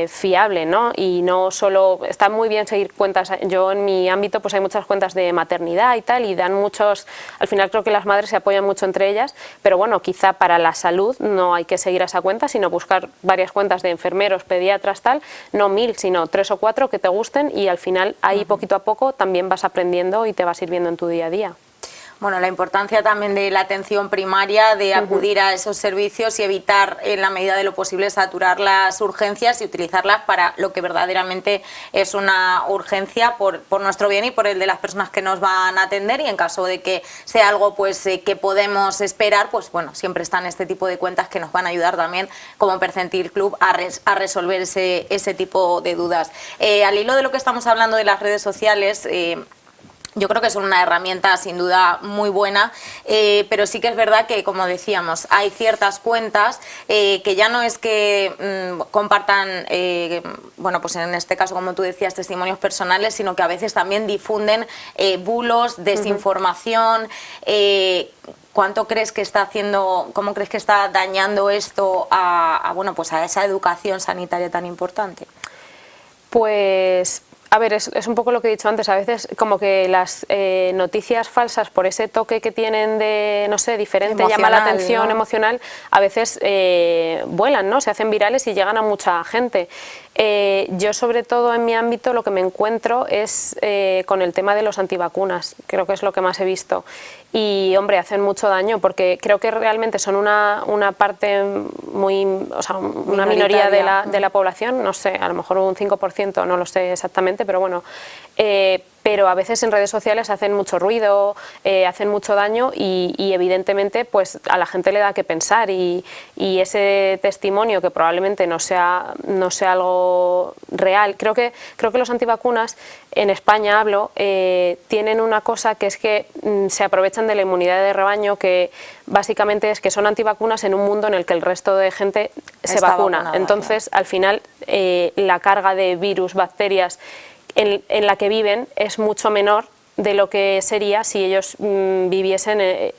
fiable, ¿no? Y no solo, está muy bien seguir cuentas. Yo en mi ámbito pues hay muchas cuentas de maternidad y tal, y dan muchos, al final creo que las madres se apoyan mucho entre ellas, pero bueno, quizá para la salud no hay que seguir a esa cuenta, sino buscar varias cuentas de enfermeros, pediatras, tal, no 1000, sino 3 o 4 que te gusten, y al final ahí poquito a poco también vas aprendiendo y te va sirviendo en tu día a día. Bueno, la importancia también de la atención primaria, de acudir a esos servicios y evitar en la medida de lo posible saturar las urgencias y utilizarlas para lo que verdaderamente es una urgencia por nuestro bien y por el de las personas que nos van a atender, y en caso de que sea algo pues que podemos esperar, pues bueno, siempre están este tipo de cuentas que nos van a ayudar también como Percentil Club a resolver ese tipo de dudas. Al hilo de lo que estamos hablando de las redes sociales, yo creo que son una herramienta sin duda muy buena, pero sí que es verdad que, como decíamos, hay ciertas cuentas que ya no es que compartan, bueno, pues en este caso, como tú decías, testimonios personales, sino que a veces también difunden bulos, desinformación. ¿Cuánto crees que está haciendo, cómo crees que está dañando esto bueno, pues a esa educación sanitaria tan importante? Pues a ver, es un poco lo que he dicho antes, a veces como que las noticias falsas, por ese toque que tienen de, no sé, diferente, emocional, llama la atención, ¿no? Emocional, a veces vuelan, ¿no? Se hacen virales y llegan a mucha gente. Yo sobre todo en mi ámbito lo que me encuentro es con el tema de los antivacunas, creo que es lo que más he visto, y hombre, hacen mucho daño porque creo que realmente son una parte muy, o sea, una minoría de la población, no sé, a lo mejor un 5%, no lo sé exactamente, pero bueno, pero a veces en redes sociales hacen mucho ruido, hacen mucho daño y evidentemente pues a la gente le da que pensar, y ese testimonio que probablemente no sea algo real. Creo que los antivacunas, en España hablo, tienen una cosa que es que se aprovechan de la inmunidad de rebaño, que básicamente es que son antivacunas en un mundo en el que el resto de gente se vacuna. Entonces, al final, la carga de virus, bacterias en la que viven es mucho menor de lo que sería si ellos viviesen,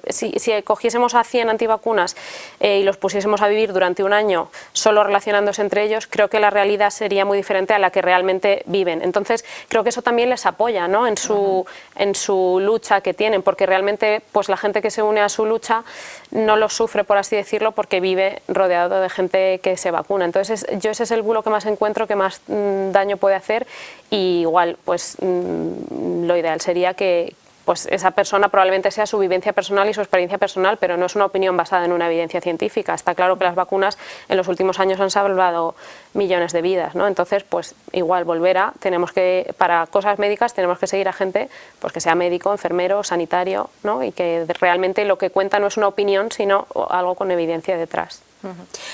si cogiésemos a 100 antivacunas y los pusiésemos a vivir durante un año solo relacionándose entre ellos, creo que la realidad sería muy diferente a la que realmente viven. Entonces creo que eso también les apoya, ¿no? en su lucha que tienen, porque realmente pues la gente que se une a su lucha no lo sufre, por así decirlo, porque vive rodeado de gente que se vacuna. Entonces yo ese es el bulo que más encuentro, que más daño puede hacer, y igual pues lo ideal sería que pues esa persona probablemente sea su vivencia personal y su experiencia personal, pero no es una opinión basada en una evidencia científica. Está claro que las vacunas en los últimos años han salvado millones de vidas, ¿no? Entonces, pues igual para cosas médicas tenemos que seguir a gente pues que sea médico, enfermero, sanitario, ¿no? Y que realmente lo que cuenta no es una opinión, sino algo con evidencia detrás.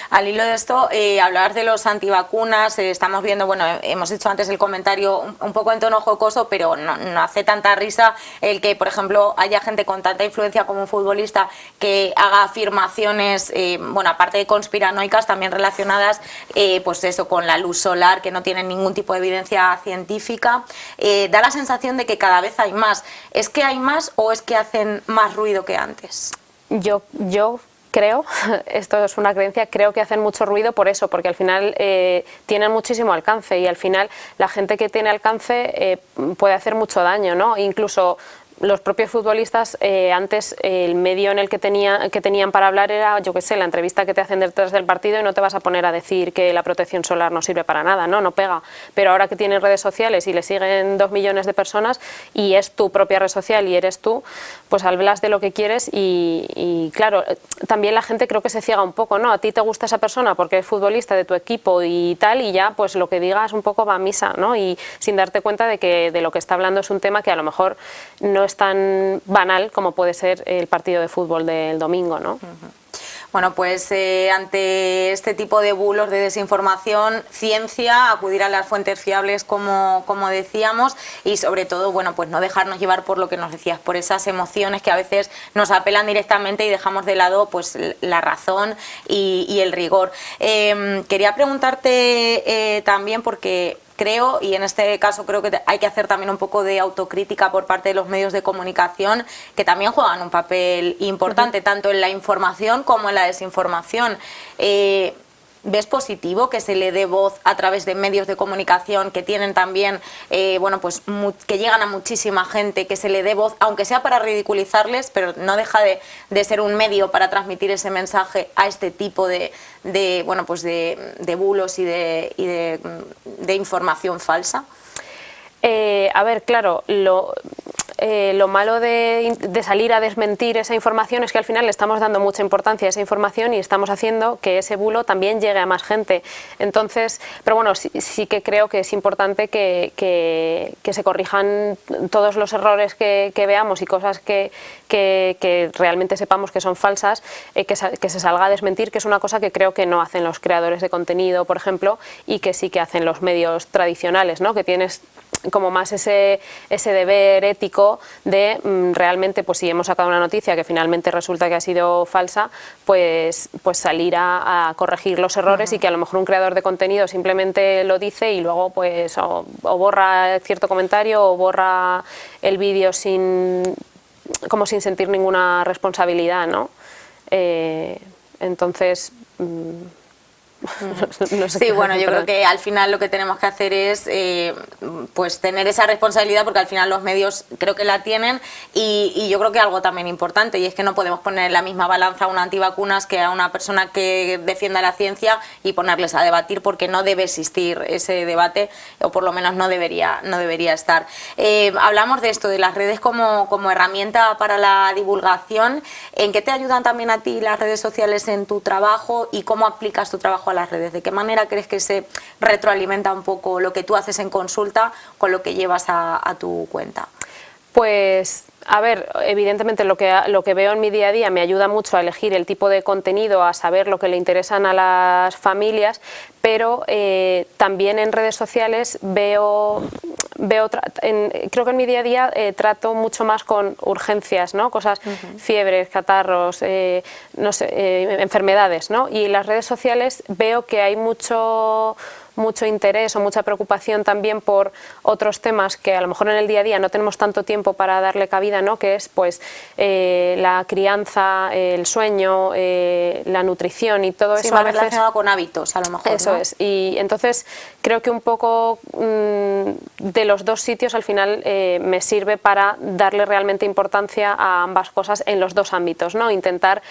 Al hilo de esto, hablar de los antivacunas, estamos viendo, bueno, hemos hecho antes el comentario un poco en tono jocoso, pero no hace tanta risa el que, por ejemplo, haya gente con tanta influencia como un futbolista que haga afirmaciones, bueno, aparte de conspiranoicas, también relacionadas, pues eso, con la luz solar, que no tienen ningún tipo de evidencia científica. Da la sensación de que cada vez hay más. ¿Es que hay más o es que hacen más ruido que antes? Yo creo, esto es una creencia, creo que hacen mucho ruido por eso, porque al final tienen muchísimo alcance y al final la gente que tiene alcance puede hacer mucho daño, ¿no? Incluso los propios futbolistas, antes el medio en el que tenían para hablar era, yo qué sé, la entrevista que te hacen detrás del partido y no te vas a poner a decir que la protección solar no sirve para nada, no pega. Pero ahora que tienes redes sociales y le siguen 2 millones de personas y es tu propia red social y eres tú, pues hablas de lo que quieres y claro, también la gente creo que se ciega un poco, ¿no? A ti te gusta esa persona porque es futbolista de tu equipo y tal, y ya pues lo que digas un poco va a misa, ¿no? Y sin darte cuenta de que de lo que está hablando es un tema que a lo mejor no es tan banal como puede ser el partido de fútbol del domingo, ¿no? Bueno, pues ante este tipo de bulos, de desinformación, ciencia, acudir a las fuentes fiables como decíamos, y sobre todo, bueno, pues no dejarnos llevar por lo que nos decías, por esas emociones que a veces nos apelan directamente y dejamos de lado pues la razón y el rigor. Quería preguntarte también, porque creo, y en este caso creo que hay que hacer también un poco de autocrítica por parte de los medios de comunicación, que también juegan un papel importante, tanto en la información como en la desinformación. ¿Ves positivo que se le dé voz a través de medios de comunicación que tienen también, bueno, pues que llegan a muchísima gente, que se le dé voz, aunque sea para ridiculizarles, pero no deja de ser un medio para transmitir ese mensaje a este tipo de bueno, pues de bulos y de información falsa? A ver, claro, lo malo de salir a desmentir esa información es que al final le estamos dando mucha importancia a esa información y estamos haciendo que ese bulo también llegue a más gente. Entonces, pero bueno, sí que creo que es importante que se corrijan todos los errores que veamos y cosas que realmente sepamos que son falsas, que se salga a desmentir, que es una cosa que creo que no hacen los creadores de contenido, por ejemplo, y que sí que hacen los medios tradicionales, ¿no? Que tienes como más ese deber ético de realmente, pues si hemos sacado una noticia que finalmente resulta que ha sido falsa, pues salir a corregir los errores y que a lo mejor un creador de contenido simplemente lo dice y luego pues o borra cierto comentario o borra el vídeo como sin sentir ninguna responsabilidad, ¿no? Entonces... no sé sí, bueno, yo creo que al final lo que tenemos que hacer es pues tener esa responsabilidad, porque al final los medios creo que la tienen y yo creo que algo también importante, y es que no podemos poner en la misma balanza a una antivacunas que a una persona que defienda la ciencia y ponerles a debatir, porque no debe existir ese debate, o por lo menos no debería estar. Hablamos de esto, de las redes como herramienta para la divulgación. ¿En qué te ayudan también a ti las redes sociales en tu trabajo y cómo aplicas tu trabajo a las redes? ¿De qué manera crees que se retroalimenta un poco lo que tú haces en consulta con lo que llevas a tu cuenta? Pues, a ver, evidentemente lo que veo en mi día a día me ayuda mucho a elegir el tipo de contenido, a saber lo que le interesan a las familias, pero también en redes sociales creo que en mi día a día trato mucho más con urgencias, ¿no? Cosas, fiebres, catarros, no sé, enfermedades, ¿no? Y en las redes sociales veo que hay mucho interés o mucha preocupación también por otros temas que a lo mejor en el día a día no tenemos tanto tiempo para darle cabida, ¿no? Que es pues la crianza, el sueño, la nutrición y todo eso. Más relacionado con hábitos, a lo mejor. Eso, ¿no? Es. Y entonces creo que un poco de los dos sitios al final me sirve para darle realmente importancia a ambas cosas en los dos ámbitos, ¿no? Intentar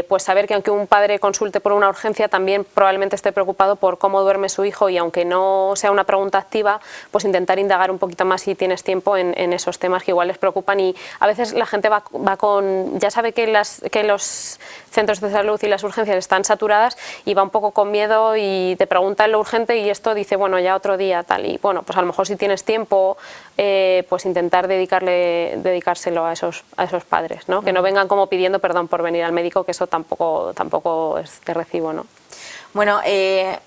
pues saber que aunque un padre consulte por una urgencia, también probablemente esté preocupado por cómo duerme su hijo, y aunque no sea una pregunta activa, pues intentar indagar un poquito más si tienes tiempo en esos temas que igual les preocupan. Y a veces la gente va con, ya sabe que los centros de salud y las urgencias están saturadas y va un poco con miedo y te pregunta en lo urgente y esto dice, bueno, ya otro día tal. Y bueno, pues a lo mejor si tienes tiempo, pues intentar dedicárselo a esos padres, ¿no? Que no vengan como pidiendo perdón por venir al médico, que eso tampoco es de recibo, ¿no? Bueno,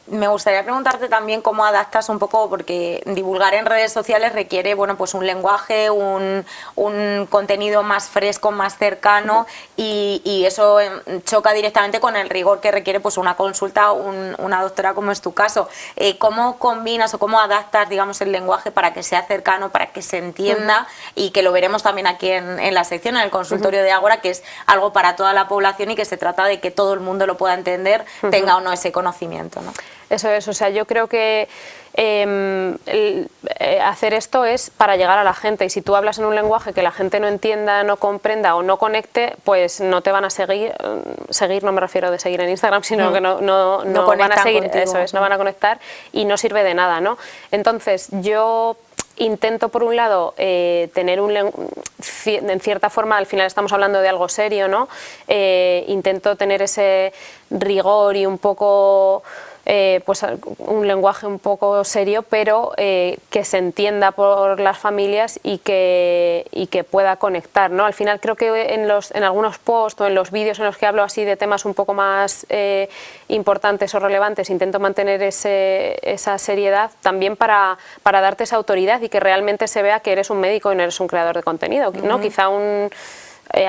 me gustaría preguntarte también cómo adaptas un poco, porque divulgar en redes sociales requiere, bueno, pues un lenguaje, un contenido más fresco, más cercano, y eso choca directamente con el rigor que requiere pues una consulta, una doctora como es tu caso. ¿Cómo combinas o cómo adaptas, digamos, el lenguaje para que sea cercano, para que se entienda y que lo veremos también aquí en la sección, en el consultorio de Ágora, que es algo para toda la población y que se trata de que todo el mundo lo pueda entender, tenga o no ese conocimiento, ¿no? Eso es, o sea, yo creo que hacer esto es para llegar a la gente, y si tú hablas en un lenguaje que la gente no entienda, no comprenda o no conecte, pues no te van a seguir, no me refiero de seguir en Instagram, sino que no van a seguir, contigo. Eso es, no van a conectar y no sirve de nada, ¿no? Entonces yo intento, por un lado, tener en cierta forma, al final estamos hablando de algo serio, ¿no? Intento tener ese rigor y un poco, pues un lenguaje un poco serio, pero que se entienda por las familias y que pueda conectar, ¿no? Al final creo que en algunos posts o en los vídeos en los que hablo así de temas un poco más importantes o relevantes, intento mantener esa seriedad también para darte esa autoridad y que realmente se vea que eres un médico y no eres un creador de contenido, ¿no? Quizá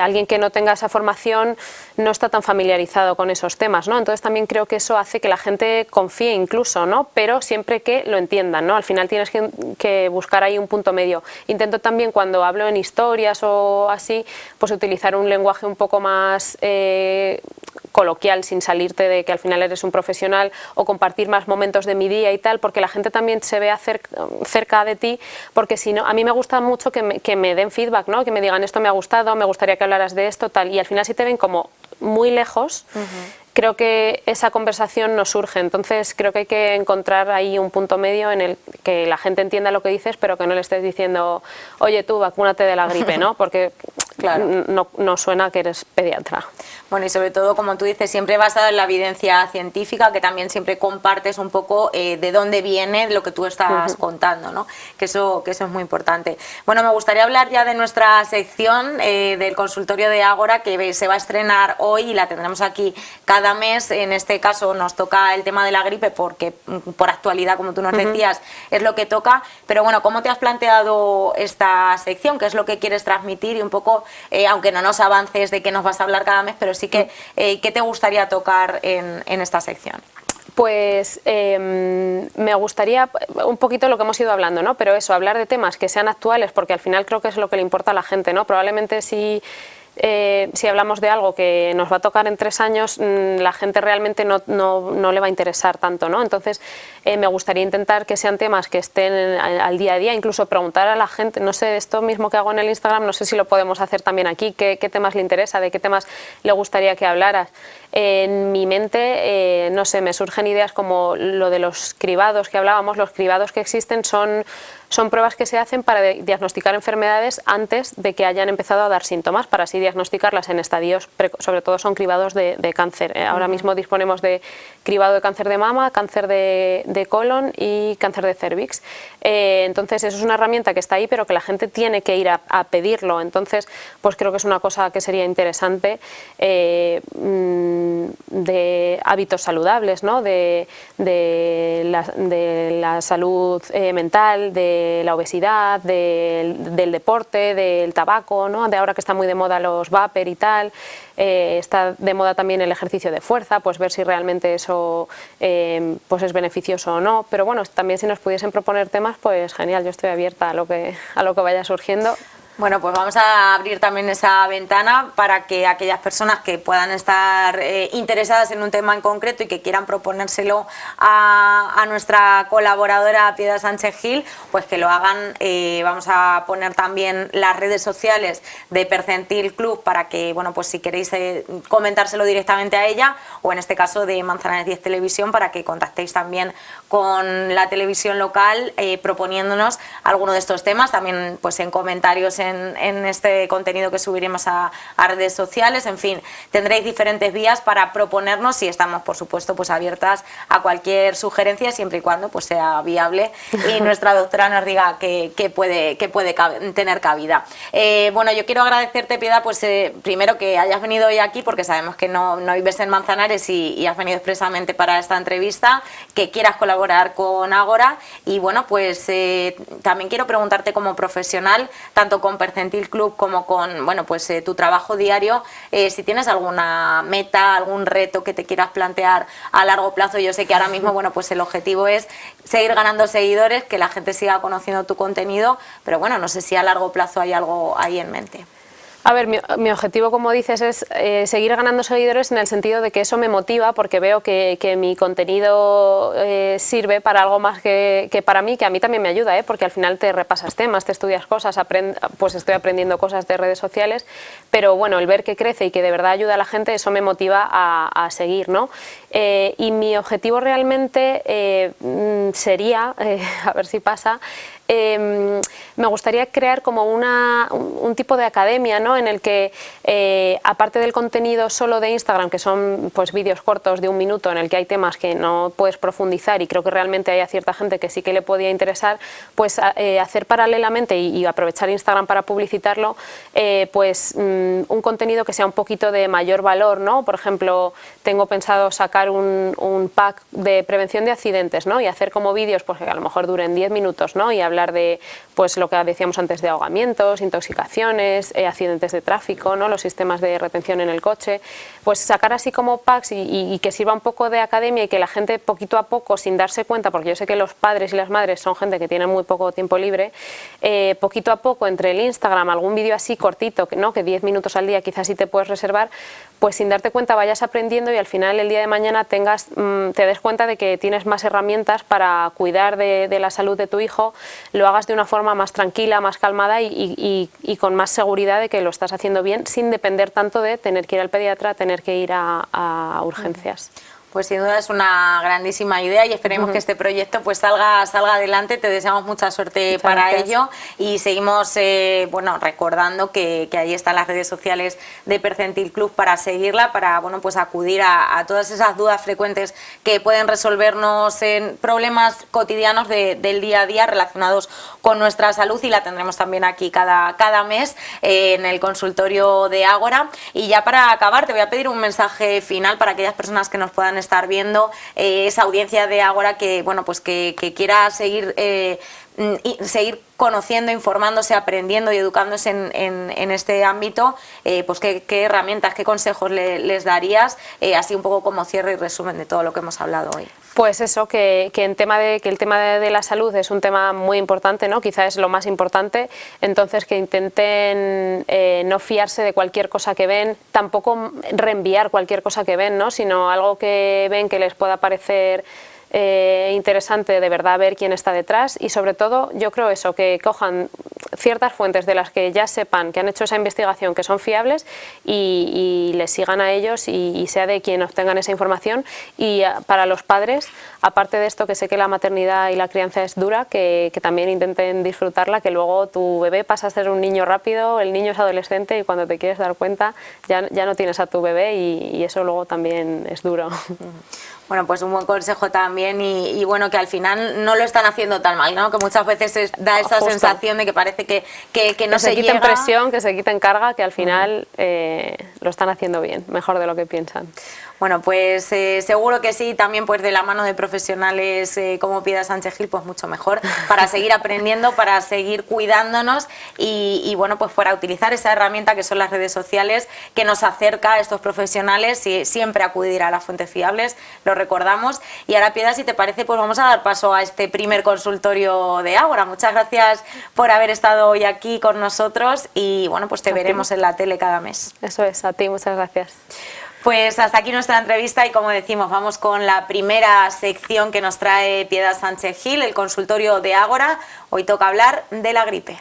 alguien que no tenga esa formación no está tan familiarizado con esos temas, ¿no? Entonces también creo que eso hace que la gente confíe incluso, ¿no? Pero siempre que lo entiendan, ¿no? Al final tienes que buscar ahí un punto medio. Intento también, cuando hablo en historias o así, pues utilizar un lenguaje un poco más coloquial, sin salirte de que al final eres un profesional, o compartir más momentos de mi día y tal, porque la gente también se vea cerca de ti, porque si no, a mí me gusta mucho que me den feedback, ¿no? Que me digan, esto me ha gustado, me gustaría que hablaras de esto, tal, y al final si te ven como muy lejos, creo que esa conversación no surge. Entonces creo que hay que encontrar ahí un punto medio en el que la gente entienda lo que dices, pero que no le estés diciendo, oye tú, vacúnate de la gripe, ¿no? Porque claro, no suena que eres pediatra. Bueno, y sobre todo, como tú dices, siempre basado en la evidencia científica, que también siempre compartes un poco de dónde viene lo que tú estás contando, ¿no? Que eso es muy importante. Bueno, me gustaría hablar ya de nuestra sección del consultorio de Ágora, que se va a estrenar hoy y la tendremos aquí cada mes. En este caso nos toca el tema de la gripe, porque por actualidad, como tú nos decías, es lo que toca. Pero bueno, ¿cómo te has planteado esta sección? ¿Qué es lo que quieres transmitir? Y un poco, aunque no nos avances de qué nos vas a hablar cada mes, pero sí que ¿qué te gustaría tocar en esta sección? Pues me gustaría un poquito lo que hemos ido hablando, ¿no? Pero eso, hablar de temas que sean actuales, porque al final creo que es lo que le importa a la gente, ¿no? Probablemente si hablamos de algo que nos va a tocar en 3 años, la gente realmente no le va a interesar tanto, ¿no? Entonces me gustaría intentar que sean temas que estén al día a día, incluso preguntar a la gente, no sé, esto mismo que hago en el Instagram, no sé si lo podemos hacer también aquí, qué temas le interesa, de qué temas le gustaría que hablaras. En mi mente, no sé, me surgen ideas como lo de los cribados que hablábamos. Los cribados que existen son pruebas que se hacen para diagnosticar enfermedades antes de que hayan empezado a dar síntomas, para así diagnosticarlas en estadios, sobre todo son cribados de cáncer. Ahora mismo disponemos de cribado de cáncer de mama, cáncer de colon y cáncer de cervix. Entonces eso es una herramienta que está ahí, pero que la gente tiene que ir a pedirlo. Entonces pues creo que es una cosa que sería interesante, de hábitos saludables, ¿no? de la salud mental, de la obesidad, del deporte, del tabaco, ¿no? De ahora que está muy de moda los vapor y tal. Está de moda también el ejercicio de fuerza, pues ver si realmente eso pues es beneficioso o no. Pero bueno, también si nos pudiesen proponer temas, pues genial, yo estoy abierta a lo que vaya surgiendo. Bueno, pues vamos a abrir también esa ventana para que aquellas personas que puedan estar interesadas en un tema en concreto y que quieran proponérselo a nuestra colaboradora Piedad Sánchez Gil, pues que lo hagan. Vamos a poner también las redes sociales de Percentil Club para que, bueno, pues si queréis comentárselo directamente a ella, o en este caso de Manzanares 10 Televisión, para que contactéis también con la televisión local proponiéndonos alguno de estos temas, también pues en comentarios en este contenido que subiremos a redes sociales. En fin, tendréis diferentes vías para proponernos y estamos, por supuesto, pues abiertas a cualquier sugerencia, siempre y cuando pues sea viable y nuestra doctora nos diga que puede tener cabida. Bueno, yo quiero agradecerte, Piedad, pues primero que hayas venido hoy aquí, porque sabemos que no vives en Manzanares y has venido expresamente para esta entrevista, que quieras colaborar con Ágora. Y bueno, pues también quiero preguntarte como profesional, tanto con Percentil Club como con, bueno, pues tu trabajo diario, si tienes alguna meta, algún reto que te quieras plantear a largo plazo. Yo sé que ahora mismo, bueno, pues el objetivo es seguir ganando seguidores, que la gente siga conociendo tu contenido, pero bueno, no sé si a largo plazo hay algo ahí en mente. A ver, mi objetivo, como dices, es seguir ganando seguidores en el sentido de que eso me motiva, porque veo que mi contenido sirve para algo más que para mí, que a mí también me ayuda, porque al final te repasas temas, te estudias cosas, pues estoy aprendiendo cosas de redes sociales, pero bueno, el ver que crece y que de verdad ayuda a la gente, eso me motiva a seguir, ¿no? Y mi objetivo realmente sería, a ver si pasa, me gustaría crear como un tipo de academia, ¿no? En el que, aparte del contenido solo de Instagram, que son pues vídeos cortos de 1 minuto en el que hay temas que no puedes profundizar, y creo que realmente hay a cierta gente que sí que le podía interesar, pues hacer paralelamente y aprovechar Instagram para publicitarlo, pues un contenido que sea un poquito de mayor valor, ¿no? Por ejemplo, tengo pensado sacar un pack de prevención de accidentes, ¿no? Y hacer como vídeos pues que a lo mejor duren 10 minutos, ¿no? Y hablar de pues lo que decíamos antes de ahogamientos, intoxicaciones, accidentes de tráfico, ¿no? Los sistemas de retención en el coche, pues sacar así como packs y que sirva un poco de academia, y que la gente poquito a poco, sin darse cuenta, porque yo sé que los padres y las madres son gente que tiene muy poco tiempo libre, poquito a poco entre el Instagram, algún vídeo así cortito, ¿no? Que 10 minutos al día quizás sí te puedes reservar, pues sin darte cuenta vayas aprendiendo, y al final el día de mañana te des cuenta de que tienes más herramientas para cuidar de la salud de tu hijo, lo hagas de una forma más tranquila, más calmada y con más seguridad de que lo estás haciendo bien, sin depender tanto de tener que ir al pediatra, tener que ir a urgencias. Pues sin duda es una grandísima idea y esperemos que este proyecto pues salga adelante. Te deseamos mucha suerte para ello y seguimos bueno, recordando que ahí están las redes sociales de Percentil Club para seguirla, para bueno, pues acudir a todas esas dudas frecuentes que pueden resolvernos en problemas cotidianos del día a día relacionados con nuestra salud, y la tendremos también aquí cada mes en el consultorio de Ágora. Y ya para acabar te voy a pedir un mensaje final para aquellas personas que nos puedan estar viendo, esa audiencia de Ágora que bueno, pues que quiera seguir conociendo, informándose, aprendiendo y educándose en este ámbito, pues qué herramientas, qué consejos les darías, así un poco como cierre y resumen de todo lo que hemos hablado hoy. Pues eso, que el tema de la salud es un tema muy importante, ¿no? Quizás es lo más importante, entonces que intenten no fiarse de cualquier cosa que ven, tampoco reenviar cualquier cosa que ven, ¿no? Sino algo que ven que les pueda parecer interesante, de verdad ver quién está detrás, y sobre todo yo creo eso, que cojan ciertas fuentes de las que ya sepan que han hecho esa investigación, que son fiables, y les sigan a ellos y sea de quien obtengan esa información. Y para los padres, aparte de esto, que sé que la maternidad y la crianza es dura, que también intenten disfrutarla, que luego tu bebé pasa a ser un niño rápido, el niño es adolescente y cuando te quieres dar cuenta ya no tienes a tu bebé, y eso luego también es duro. Bueno, pues un buen consejo también, y bueno, que al final no lo están haciendo tan mal, ¿no? Que muchas veces da esa sensación de que parece que no se quiten llega. Presión, que se quiten carga, que al final lo están haciendo bien, mejor de lo que piensan. Bueno, pues seguro que sí, también pues de la mano de profesionales como Piedad Sánchez Gil, pues mucho mejor, para seguir aprendiendo, para seguir cuidándonos y bueno, pues para utilizar esa herramienta que son las redes sociales, que nos acerca a estos profesionales, y siempre acudir a las fuentes fiables, lo recordamos. Y ahora, Piedad, si te parece, pues vamos a dar paso a este primer consultorio de Ágora. Muchas gracias por haber estado hoy aquí con nosotros, y bueno, pues te veremos en la tele cada mes. Eso es, a ti, muchas gracias. Pues hasta aquí nuestra entrevista, y como decimos, vamos con la primera sección que nos trae Piedad Sánchez Gil, el consultorio de Ágora. Hoy toca hablar de la gripe.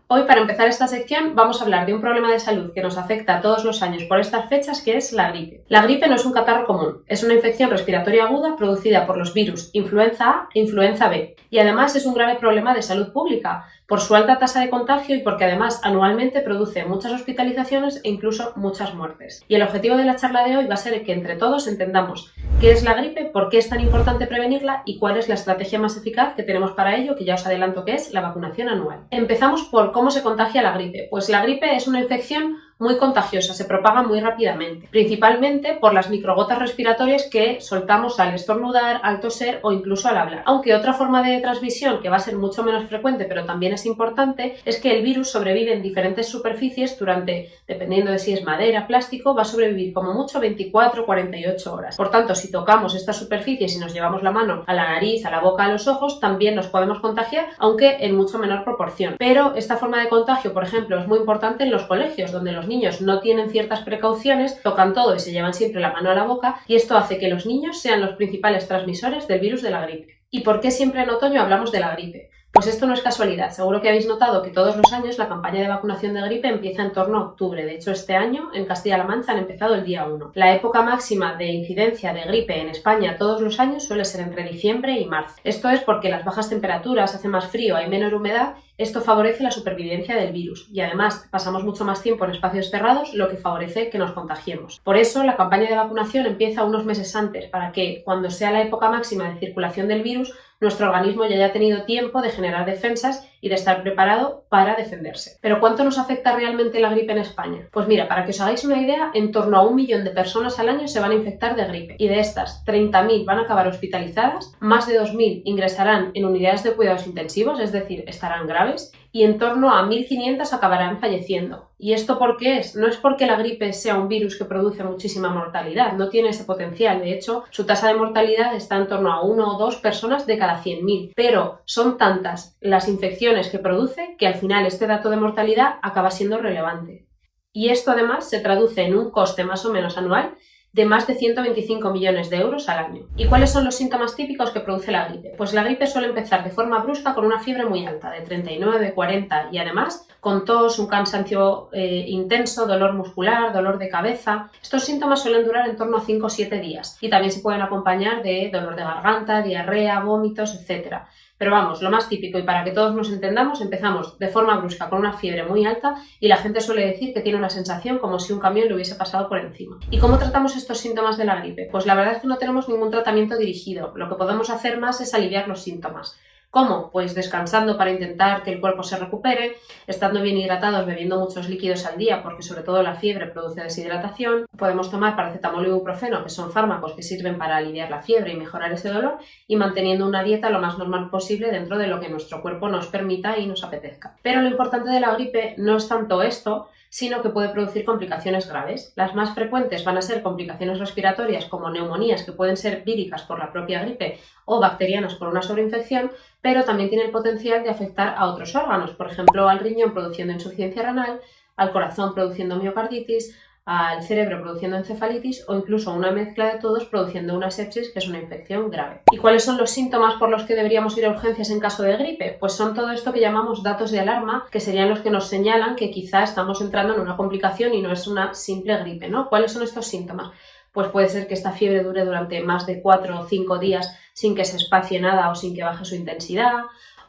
Hoy, para empezar esta sección vamos a hablar de un problema de salud que nos afecta todos los años por estas fechas, que es la gripe. La gripe no es un catarro común, es una infección respiratoria aguda producida por los virus influenza A e influenza B. Y además es un grave problema de salud pública por su alta tasa de contagio y porque además anualmente produce muchas hospitalizaciones e incluso muchas muertes. Y el objetivo de la charla de hoy va a ser que entre todos entendamos qué es la gripe, por qué es tan importante prevenirla y cuál es la estrategia más eficaz que tenemos para ello, que ya os adelanto que es la vacunación anual. Empezamos por cómo se contagia la gripe. Pues la gripe es una infección muy contagiosa, se propaga muy rápidamente, principalmente por las microgotas respiratorias que soltamos al estornudar, al toser o incluso al hablar. Aunque otra forma de transmisión que va a ser mucho menos frecuente pero también es importante es que el virus sobrevive en diferentes superficies durante, dependiendo de si es madera, plástico, va a sobrevivir como mucho 24 o 48 horas. Por tanto, si tocamos estas superficies y nos llevamos la mano a la nariz, a la boca, a los ojos, también nos podemos contagiar, aunque en mucho menor proporción. Pero esta forma de contagio, por ejemplo, es muy importante en los colegios, donde los niños no tienen ciertas precauciones, tocan todo y se llevan siempre la mano a la boca, y esto hace que los niños sean los principales transmisores del virus de la gripe. ¿Y por qué siempre en otoño hablamos de la gripe? Pues esto no es casualidad. Seguro que habéis notado que todos los años la campaña de vacunación de gripe empieza en torno a octubre. De hecho, este año en Castilla-La Mancha han empezado el día 1. La época máxima de incidencia de gripe en España todos los años suele ser entre diciembre y marzo. Esto es porque las bajas temperaturas, hace más frío, hay menor humedad. Esto favorece la supervivencia del virus y además pasamos mucho más tiempo en espacios cerrados, lo que favorece que nos contagiemos. Por eso la campaña de vacunación empieza unos meses antes, para que cuando sea la época máxima de circulación del virus, nuestro organismo ya haya tenido tiempo de generar defensas y de estar preparado para defenderse. ¿Pero cuánto nos afecta realmente la gripe en España? Pues mira, para que os hagáis una idea, en torno a 1 millón de personas al año se van a infectar de gripe y de estas 30.000 van a acabar hospitalizadas, más de 2.000 ingresarán en unidades de cuidados intensivos, es decir, estarán graves, y en torno a 1.500 acabarán falleciendo. ¿Y esto por qué es? No es porque la gripe sea un virus que produce muchísima mortalidad, no tiene ese potencial. De hecho, su tasa de mortalidad está en torno a 1 o 2 personas de cada 100.000. Pero son tantas las infecciones que produce que al final este dato de mortalidad acaba siendo relevante. Y esto además se traduce en un coste más o menos anual de más de 125 millones de euros al año. ¿Y cuáles son los síntomas típicos que produce la gripe? Pues la gripe suele empezar de forma brusca con una fiebre muy alta, de 39, 40 y además con tos, un cansancio intenso, dolor muscular, dolor de cabeza. Estos síntomas suelen durar en torno a 5 o 7 días y también se pueden acompañar de dolor de garganta, diarrea, vómitos, etc. Pero vamos, lo más típico y para que todos nos entendamos, empezamos de forma brusca con una fiebre muy alta y la gente suele decir que tiene una sensación como si un camión le hubiese pasado por encima. ¿Y cómo tratamos estos síntomas de la gripe? Pues la verdad es que no tenemos ningún tratamiento dirigido. Lo que podemos hacer más es aliviar los síntomas. ¿Cómo? Pues descansando para intentar que el cuerpo se recupere, estando bien hidratados, bebiendo muchos líquidos al día, porque sobre todo la fiebre produce deshidratación. Podemos tomar paracetamol y ibuprofeno, que son fármacos que sirven para aliviar la fiebre y mejorar ese dolor, y manteniendo una dieta lo más normal posible dentro de lo que nuestro cuerpo nos permita y nos apetezca. Pero lo importante de la gripe no es tanto esto, sino que puede producir complicaciones graves. Las más frecuentes van a ser complicaciones respiratorias como neumonías, que pueden ser víricas por la propia gripe o bacterianas por una sobreinfección, pero también tiene el potencial de afectar a otros órganos, por ejemplo al riñón produciendo insuficiencia renal, al corazón produciendo miocarditis, al cerebro produciendo encefalitis o incluso una mezcla de todos produciendo una sepsis, que es una infección grave. ¿Y cuáles son los síntomas por los que deberíamos ir a urgencias en caso de gripe? Pues son todo esto que llamamos datos de alarma, que serían los que nos señalan que quizá estamos entrando en una complicación y no es una simple gripe, ¿no? ¿Cuáles son estos síntomas? Pues puede ser que esta fiebre dure durante más de 4 o 5 días sin que se espacie nada o sin que baje su intensidad,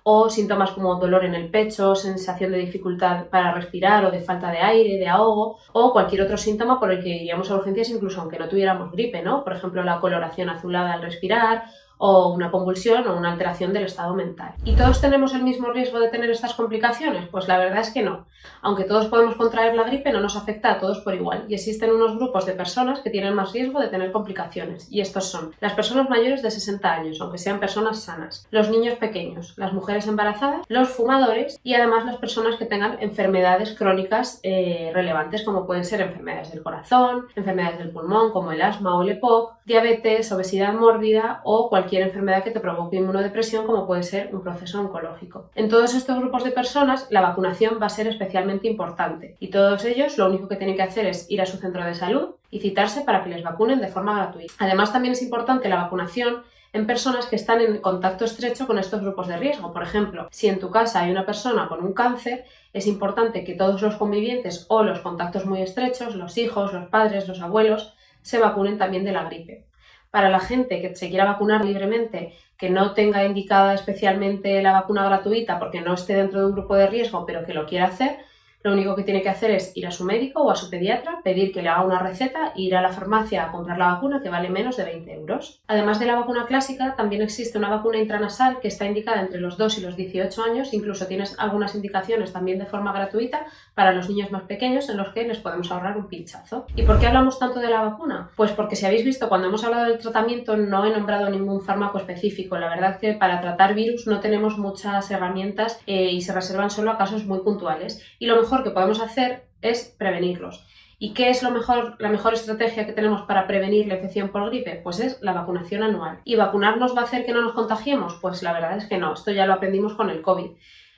o síntomas como dolor en el pecho, sensación de dificultad para respirar o de falta de aire, de ahogo, o cualquier otro síntoma por el que iríamos a urgencias incluso aunque no tuviéramos gripe, ¿no? Por ejemplo, la coloración azulada al respirar, o una convulsión o una alteración del estado mental. ¿Y todos tenemos el mismo riesgo de tener estas complicaciones? Pues la verdad es que no. Aunque todos podemos contraer la gripe, no nos afecta a todos por igual y existen unos grupos de personas que tienen más riesgo de tener complicaciones y estos son las personas mayores de 60 años, aunque sean personas sanas, los niños pequeños, las mujeres embarazadas, los fumadores y además las personas que tengan enfermedades crónicas relevantes como pueden ser enfermedades del corazón, enfermedades del pulmón como el asma o el EPOC, diabetes, obesidad mórbida o cualquier enfermedad que te provoque inmunodepresión como puede ser un proceso oncológico. En todos estos grupos de personas la vacunación va a ser especialmente importante y todos ellos lo único que tienen que hacer es ir a su centro de salud y citarse para que les vacunen de forma gratuita. Además también es importante la vacunación en personas que están en contacto estrecho con estos grupos de riesgo. Por ejemplo, si en tu casa hay una persona con un cáncer, es importante que todos los convivientes o los contactos muy estrechos, los hijos, los padres, los abuelos, se vacunen también de la gripe. Para la gente que se quiera vacunar libremente, que no tenga indicada especialmente la vacuna gratuita porque no esté dentro de un grupo de riesgo, pero que lo quiera hacer, lo único que tiene que hacer es ir a su médico o a su pediatra, pedir que le haga una receta e ir a la farmacia a comprar la vacuna, que vale menos de 20 euros. Además de la vacuna clásica, también existe una vacuna intranasal que está indicada entre los 2 y los 18 años, incluso tienes algunas indicaciones también de forma gratuita para los niños más pequeños en los que les podemos ahorrar un pinchazo. ¿Y por qué hablamos tanto de la vacuna? Pues porque si habéis visto, cuando hemos hablado del tratamiento no he nombrado ningún fármaco específico. La verdad es que para tratar virus no tenemos muchas herramientas y se reservan solo a casos muy puntuales. Y lo mejor que podemos hacer es prevenirlos. ¿Y qué es la mejor estrategia que tenemos para prevenir la infección por gripe? Pues es la vacunación anual. ¿Y vacunarnos va a hacer que no nos contagiemos? Pues la verdad es que no, esto ya lo aprendimos con el COVID.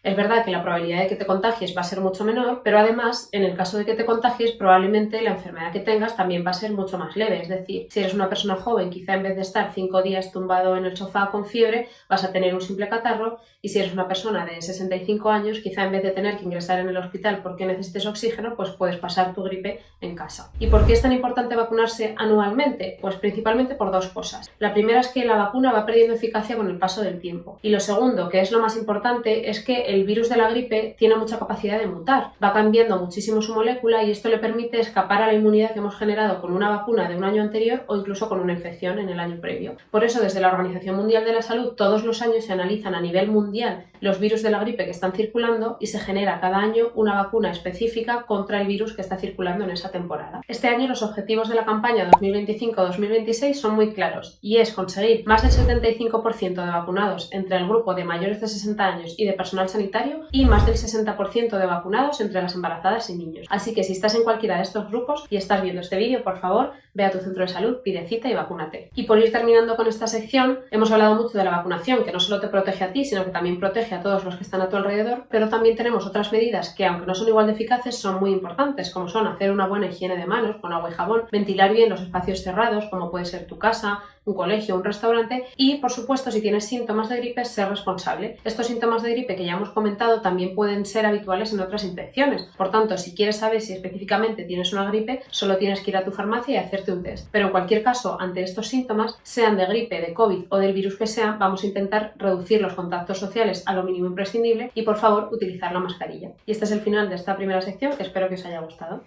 Es verdad que la probabilidad de que te contagies va a ser mucho menor, pero además, en el caso de que te contagies, probablemente la enfermedad que tengas también va a ser mucho más leve. Es decir, si eres una persona joven, quizá en vez de estar 5 días tumbado en el sofá con fiebre, vas a tener un simple catarro, y si eres una persona de 65 años, quizá en vez de tener que ingresar en el hospital porque necesites oxígeno, pues puedes pasar tu gripe en casa. ¿Y por qué es tan importante vacunarse anualmente? Pues principalmente por dos cosas. La primera es que la vacuna va perdiendo eficacia con el paso del tiempo. Y lo segundo, que es lo más importante, es que el virus de la gripe tiene mucha capacidad de mutar. Va cambiando muchísimo su molécula y esto le permite escapar a la inmunidad que hemos generado con una vacuna de un año anterior o incluso con una infección en el año previo. Por eso, desde la Organización Mundial de la Salud, todos los años se analizan a nivel mundial los virus de la gripe que están circulando y se genera cada año una vacuna específica contra el virus que está circulando en esa temporada. Este año los objetivos de la campaña 2025-2026 son muy claros y es conseguir más del 75% de vacunados entre el grupo de mayores de 60 años y de personal sanitario y más del 60% de vacunados entre las embarazadas y niños. Así que si estás en cualquiera de estos grupos y estás viendo este vídeo, por favor, ve a tu centro de salud, pide cita y vacúnate. Y por ir terminando con esta sección, hemos hablado mucho de la vacunación, que no solo te protege a ti, sino que también protege a todos los que están a tu alrededor, pero también tenemos otras medidas que, aunque no son igual de eficaces, son muy importantes, como son hacer una buena higiene de manos con agua y jabón, ventilar bien los espacios cerrados, como puede ser tu casa, un colegio, un restaurante y, por supuesto, si tienes síntomas de gripe, ser responsable. Estos síntomas de gripe que ya hemos comentado también pueden ser habituales en otras infecciones. Por tanto, si quieres saber si específicamente tienes una gripe, solo tienes que ir a tu farmacia y hacerte un test. Pero en cualquier caso, ante estos síntomas, sean de gripe, de COVID o del virus que sea, vamos a intentar reducir los contactos sociales a lo mínimo imprescindible y, por favor, utilizar la mascarilla. Y este es el final de esta primera sección, que espero que os haya gustado.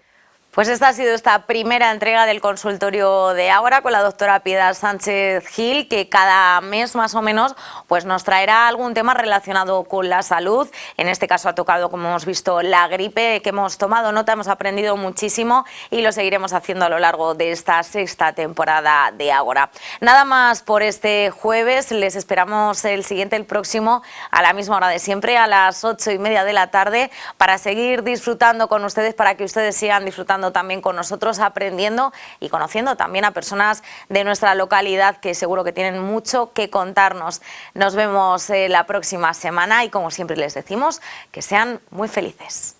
Pues esta ha sido esta primera entrega del consultorio de Ágora con la doctora Piedad Sánchez Gil, que cada mes más o menos pues nos traerá algún tema relacionado con la salud. En este caso ha tocado, como hemos visto, la gripe, que hemos tomado nota, hemos aprendido muchísimo y lo seguiremos haciendo a lo largo de esta sexta temporada de Ágora. Nada más por este jueves, les esperamos el próximo, a la misma hora de siempre, a las 8:30 de la tarde, para seguir disfrutando con ustedes, para que ustedes sigan disfrutando también con nosotros, aprendiendo y conociendo también a personas de nuestra localidad que seguro que tienen mucho que contarnos. Nos vemos la próxima semana y, como siempre les decimos, que sean muy felices.